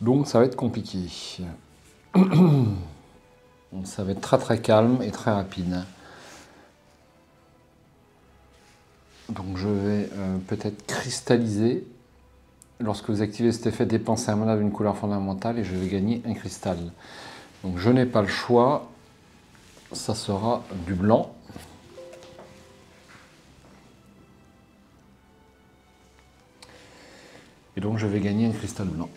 [SPEAKER 1] Donc ça va être compliqué. Ça va être très très calme et très rapide. Donc je vais peut-être cristalliser. Lorsque vous activez cet effet, dépensez un mana d'une couleur fondamentale et je vais gagner un cristal. Donc je n'ai pas le choix. Ça sera du blanc. Et donc je vais gagner un cristal blanc.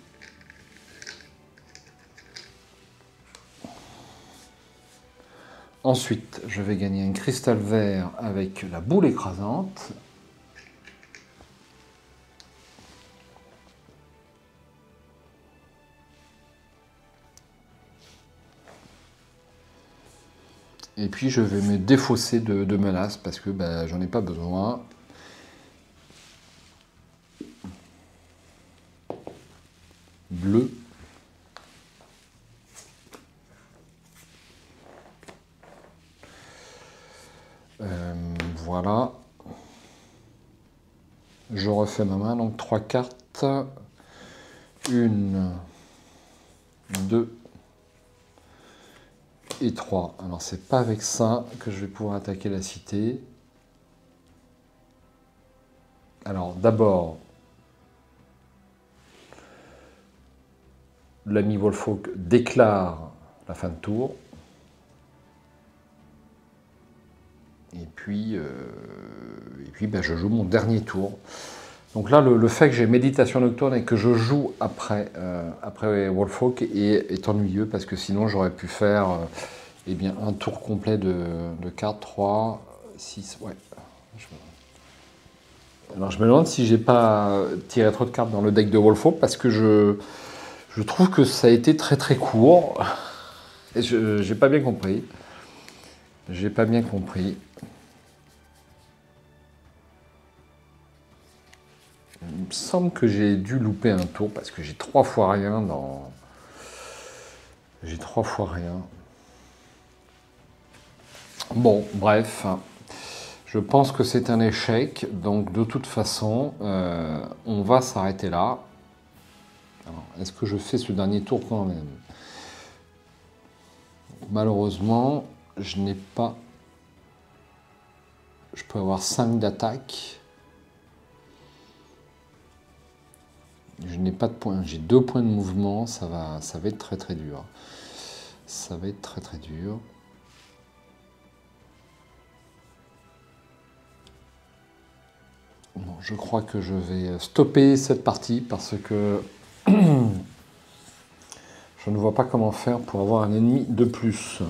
[SPEAKER 1] Ensuite, je vais gagner un cristal vert avec la boule écrasante. Et puis je vais me défausser de menaces parce que j'en ai pas besoin. Bleu. Voilà. Je refais ma main, donc 3 cartes. 1, 2 et 3. Alors c'est pas avec ça que je vais pouvoir attaquer la cité. Alors d'abord, l'ami Wolfhawk déclare la fin de tour. Et puis je joue mon dernier tour. Donc là, le fait que j'ai méditation nocturne et que je joue après Wolfhawk est ennuyeux parce que sinon j'aurais pu faire un tour complet de cartes 3, 6, ouais. Alors je me demande si j'ai pas tiré trop de cartes dans le deck de Wolfhawk parce que je trouve que ça a été très très court. Et j'ai pas bien compris. J'ai pas bien compris. Il me semble que j'ai dû louper un tour parce que j'ai 3 fois rien dans... J'ai 3 fois rien. Bon, bref. Je pense que c'est un échec. Donc, de toute façon, on va s'arrêter là. Est-ce que je fais ce dernier tour quand même? Malheureusement, je n'ai pas... Je peux avoir 5 d'attaque. Je n'ai pas de points, j'ai 2 points de mouvement, ça va être très très dur. Ça va être très très dur. Bon, je crois que je vais stopper cette partie parce que je ne vois pas comment faire pour avoir un ennemi de plus.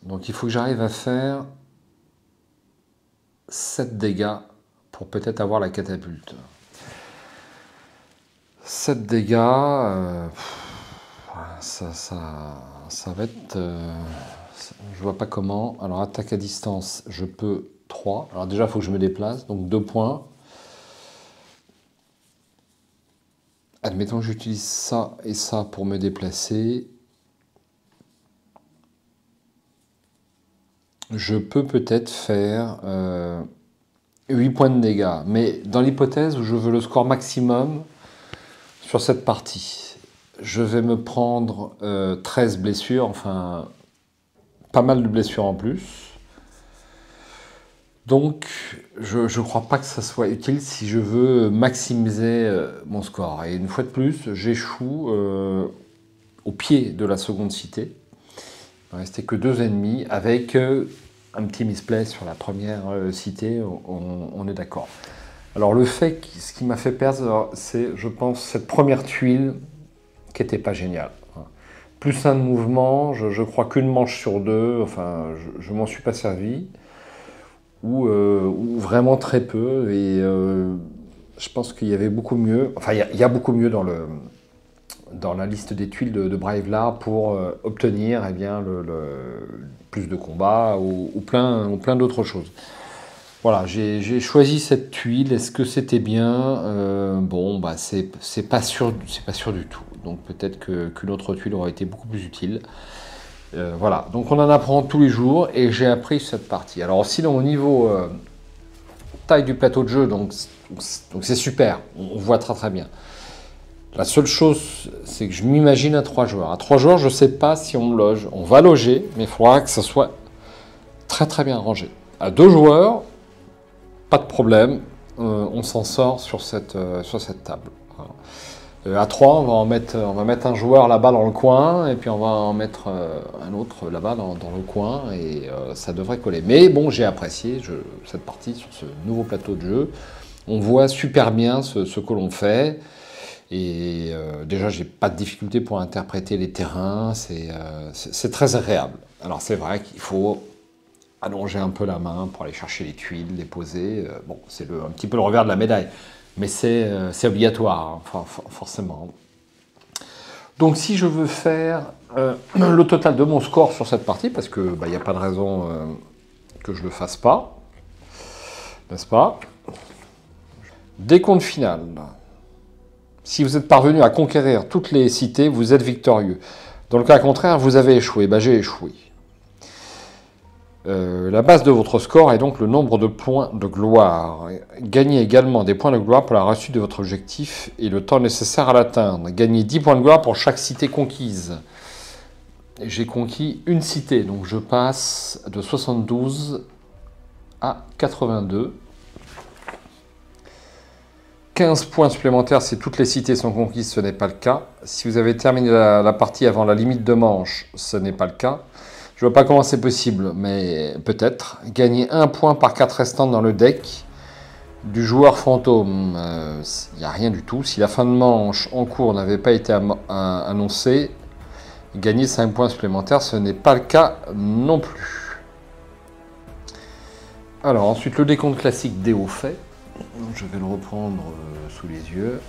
[SPEAKER 1] Donc il faut que j'arrive à faire 7 dégâts pour peut-être avoir la catapulte. 7 dégâts, ça va être... je vois pas comment. Alors attaque à distance, je peux 3. Alors déjà il faut que je me déplace, donc 2 points. admettons que j'utilise ça et ça pour me déplacer. Je peux peut-être faire 8 points de dégâts. Mais dans l'hypothèse où je veux le score maximum sur cette partie, je vais me prendre 13 blessures, enfin pas mal de blessures en plus. Donc je ne crois pas que ça soit utile si je veux maximiser mon score. Et une fois de plus, j'échoue au pied de la seconde cité. Il ne restait que 2 ennemis avec un petit misplay sur la première cité, on est d'accord. Alors le fait, ce qui m'a fait perdre, c'est, je pense, cette première tuile qui n'était pas géniale. Plus un de mouvement, je crois qu'une manche sur 2, enfin, je m'en suis pas servi, ou vraiment très peu, et je pense qu'il y avait beaucoup mieux, enfin, il y a beaucoup mieux dans la liste des tuiles de Bravelar pour obtenir eh bien, plus de combats ou plein d'autres choses. Voilà, j'ai choisi cette tuile. Est-ce que c'était bien? Bon, bah c'est pas sûr du tout. Donc peut-être qu'une autre tuile aurait été beaucoup plus utile. Voilà, donc on en apprend tous les jours et j'ai appris cette partie. Alors sinon au niveau taille du plateau de jeu, donc c'est super, on voit très bien. La seule chose, c'est que je m'imagine à 3 joueurs. À 3 joueurs, je ne sais pas si on loge. On va loger, mais il faudra que ça soit très bien rangé. À 2 joueurs, pas de problème, on s'en sort sur cette table. Voilà. À 3, on va mettre un joueur là-bas dans le coin, et puis on va en mettre un autre là-bas dans le coin, et ça devrait coller. Mais bon, j'ai apprécié cette partie sur ce nouveau plateau de jeu. On voit super bien ce que l'on fait. Et déjà, j'ai pas de difficulté pour interpréter les terrains, c'est très agréable. Alors c'est vrai qu'il faut allonger un peu la main pour aller chercher les tuiles, les poser. Bon, c'est un petit peu le revers de la médaille, mais c'est obligatoire, hein, forcément. Donc si je veux faire le total de mon score sur cette partie, parce que n'y a pas de raison que je le fasse pas, n'est-ce pas? Décompte final. Si vous êtes parvenu à conquérir toutes les cités, vous êtes victorieux. Dans le cas contraire, vous avez échoué. J'ai échoué. La base de votre score est donc le nombre de points de gloire. Gagnez également des points de gloire pour la réussite de votre objectif et le temps nécessaire à l'atteindre. Gagnez 10 points de gloire pour chaque cité conquise. J'ai conquis une cité, donc je passe de 72 à 82. 15 points supplémentaires si toutes les cités sont conquises, ce n'est pas le cas. Si vous avez terminé la partie avant la limite de manche, ce n'est pas le cas. Je ne vois pas comment c'est possible, mais peut-être. Gagner 1 point par carte restante dans le deck du joueur fantôme. Il n'y a rien du tout. Si la fin de manche en cours n'avait pas été annoncée, gagner 5 points supplémentaires, ce n'est pas le cas non plus. Alors ensuite, le décompte classique des hauts faits. Je vais le reprendre sous les yeux.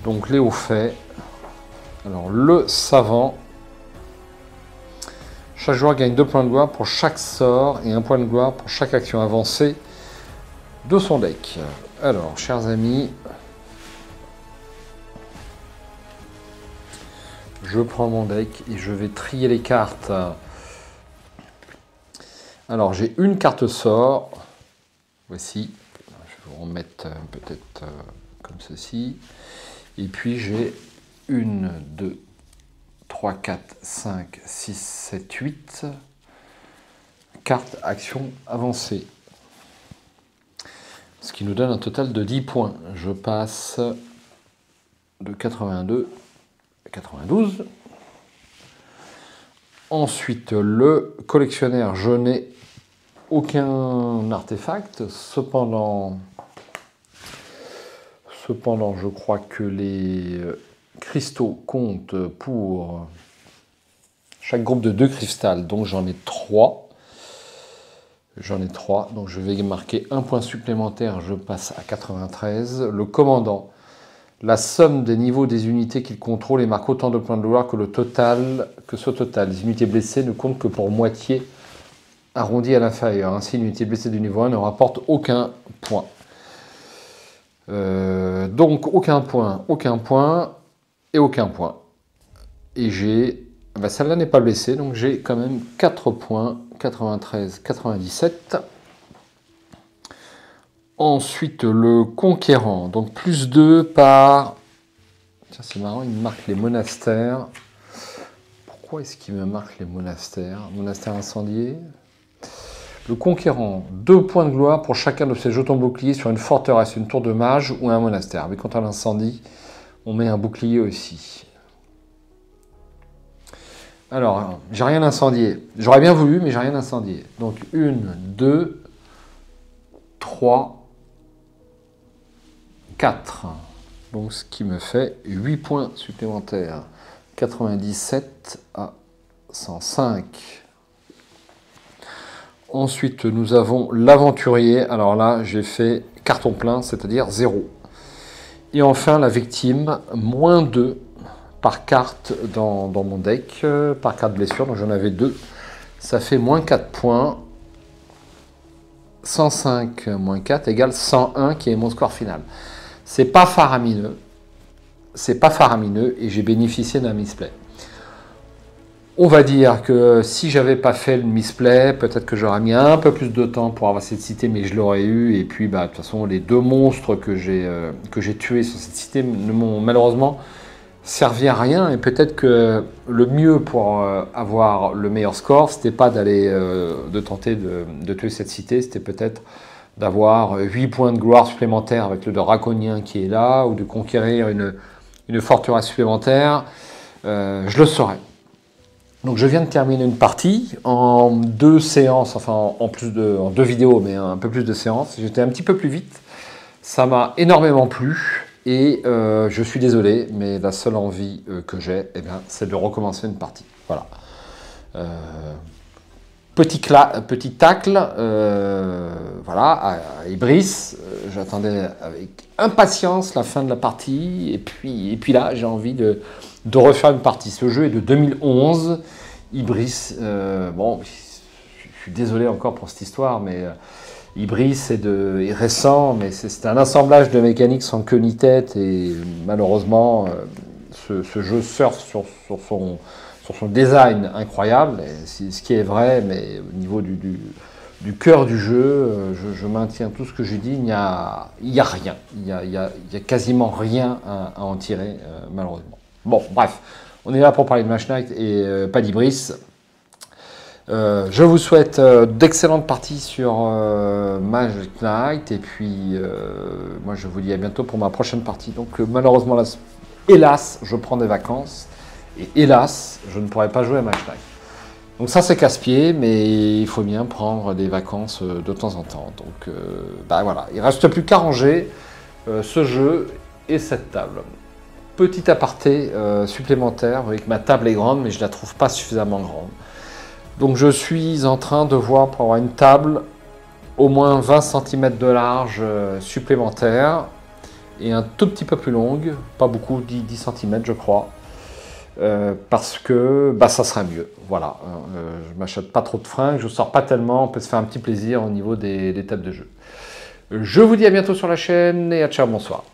[SPEAKER 1] Donc les hauts faits. Alors le savant. Chaque joueur gagne 2 points de gloire pour chaque sort et 1 point de gloire pour chaque action avancée de son deck. Alors, chers amis, je prends mon deck et je vais trier les cartes. Alors, j'ai une carte sort. Voici. Je vais vous remettre peut-être comme ceci. Et puis, j'ai 1, 2, 3, 4, 5, 6, 7, 8 cartes action avancée. Ce qui nous donne un total de 10 points. Je passe de 82 à 92. Ensuite, le collectionneur, je n'ai aucun artefact. Cependant, je crois que les cristaux comptent pour chaque groupe de 2 cristals. Donc j'en ai 3. Donc je vais marquer 1 point supplémentaire, je passe à 93. Le commandant, la somme des niveaux des unités qu'il contrôle et marque autant de points de gloire que ce total. Les unités blessées ne comptent que pour moitié arrondi à l'inférieur. Ainsi, une unité blessée du niveau 1 ne rapporte aucun point. Donc aucun point et aucun point. Et j'ai... Ben, celle-là n'est pas blessée, donc j'ai quand même 4 points, 93, 97. Ensuite, le conquérant, donc plus 2 par... Tiens, c'est marrant, il me marque les monastères. Pourquoi est-ce qu'il me marque les monastères? Monastère incendié. Le conquérant, 2 points de gloire pour chacun de ses jetons boucliers sur une forteresse, une tour de mage ou un monastère. Mais quand on l'incendie, on met un bouclier aussi. Alors, j'ai rien incendié. J'aurais bien voulu, mais j'ai rien incendié. Donc, 1, 2, 3, 4. Donc, ce qui me fait 8 points supplémentaires. 97 à 105. Ensuite, nous avons l'aventurier. Alors là, j'ai fait carton plein, c'est-à-dire 0. Et enfin, la victime, moins 2 par carte dans mon deck, par carte blessure. Donc j'en avais 2. Ça fait moins 4 points. 105 moins 4 égale 101, qui est mon score final. C'est pas faramineux. C'est pas faramineux et j'ai bénéficié d'un misplay. On va dire que si j'avais pas fait le misplay, peut-être que j'aurais mis un peu plus de temps pour avoir cette cité, mais je l'aurais eu. Et puis, bah, de toute façon, les 2 monstres que j'ai tués sur cette cité ne m'ont malheureusement servi à rien. Et peut-être que le mieux pour avoir le meilleur score, c'était pas de tenter de tuer cette cité, c'était peut-être d'avoir 8 points de gloire supplémentaires avec le draconien qui est là, ou de conquérir une forteresse supplémentaire. Je le saurais. Donc je viens de terminer une partie en 2 séances, enfin en 2 vidéos, mais un peu plus de séances. J'étais un petit peu plus vite. Ça m'a énormément plu et je suis désolé, mais la seule envie que j'ai, c'est de recommencer une partie. Voilà. Petit tacle, voilà, à Ibris. J'attendais avec impatience la fin de la partie. Et puis là, j'ai envie de refaire une partie. Ce jeu est de 2011. Ibris, bon, je suis désolé encore pour cette histoire, mais Ibris est récent, mais c'est un assemblage de mécaniques sans queue ni tête. Et malheureusement, ce jeu surfe sur son design incroyable, ce qui est vrai, mais au niveau du cœur du jeu, je maintiens tout ce que j'ai dit, il n'y a rien, il y a quasiment rien à en tirer, malheureusement. Bon, bref, on est là pour parler de Mage Knight et pas d'Ibris. Je vous souhaite d'excellentes parties sur Mage Knight, et puis moi je vous dis à bientôt pour ma prochaine partie. Donc malheureusement, là, hélas, je prends des vacances. Et hélas, je ne pourrai pas jouer à Mage Knight. Donc ça, c'est casse-pied, mais il faut bien prendre des vacances de temps en temps. Donc bah voilà, il ne reste plus qu'à ranger ce jeu et cette table. Petit aparté supplémentaire, vous voyez que ma table est grande, mais je ne la trouve pas suffisamment grande. Donc je suis en train de voir pour avoir une table au moins 20 cm de large supplémentaire et un tout petit peu plus longue, pas beaucoup, 10 cm je crois. Parce que bah, ça sera mieux. Voilà, je m'achète pas trop de fringues, je sors pas tellement, on peut se faire un petit plaisir au niveau des tables de jeu. Je vous dis à bientôt sur la chaîne et à ciao, bonsoir.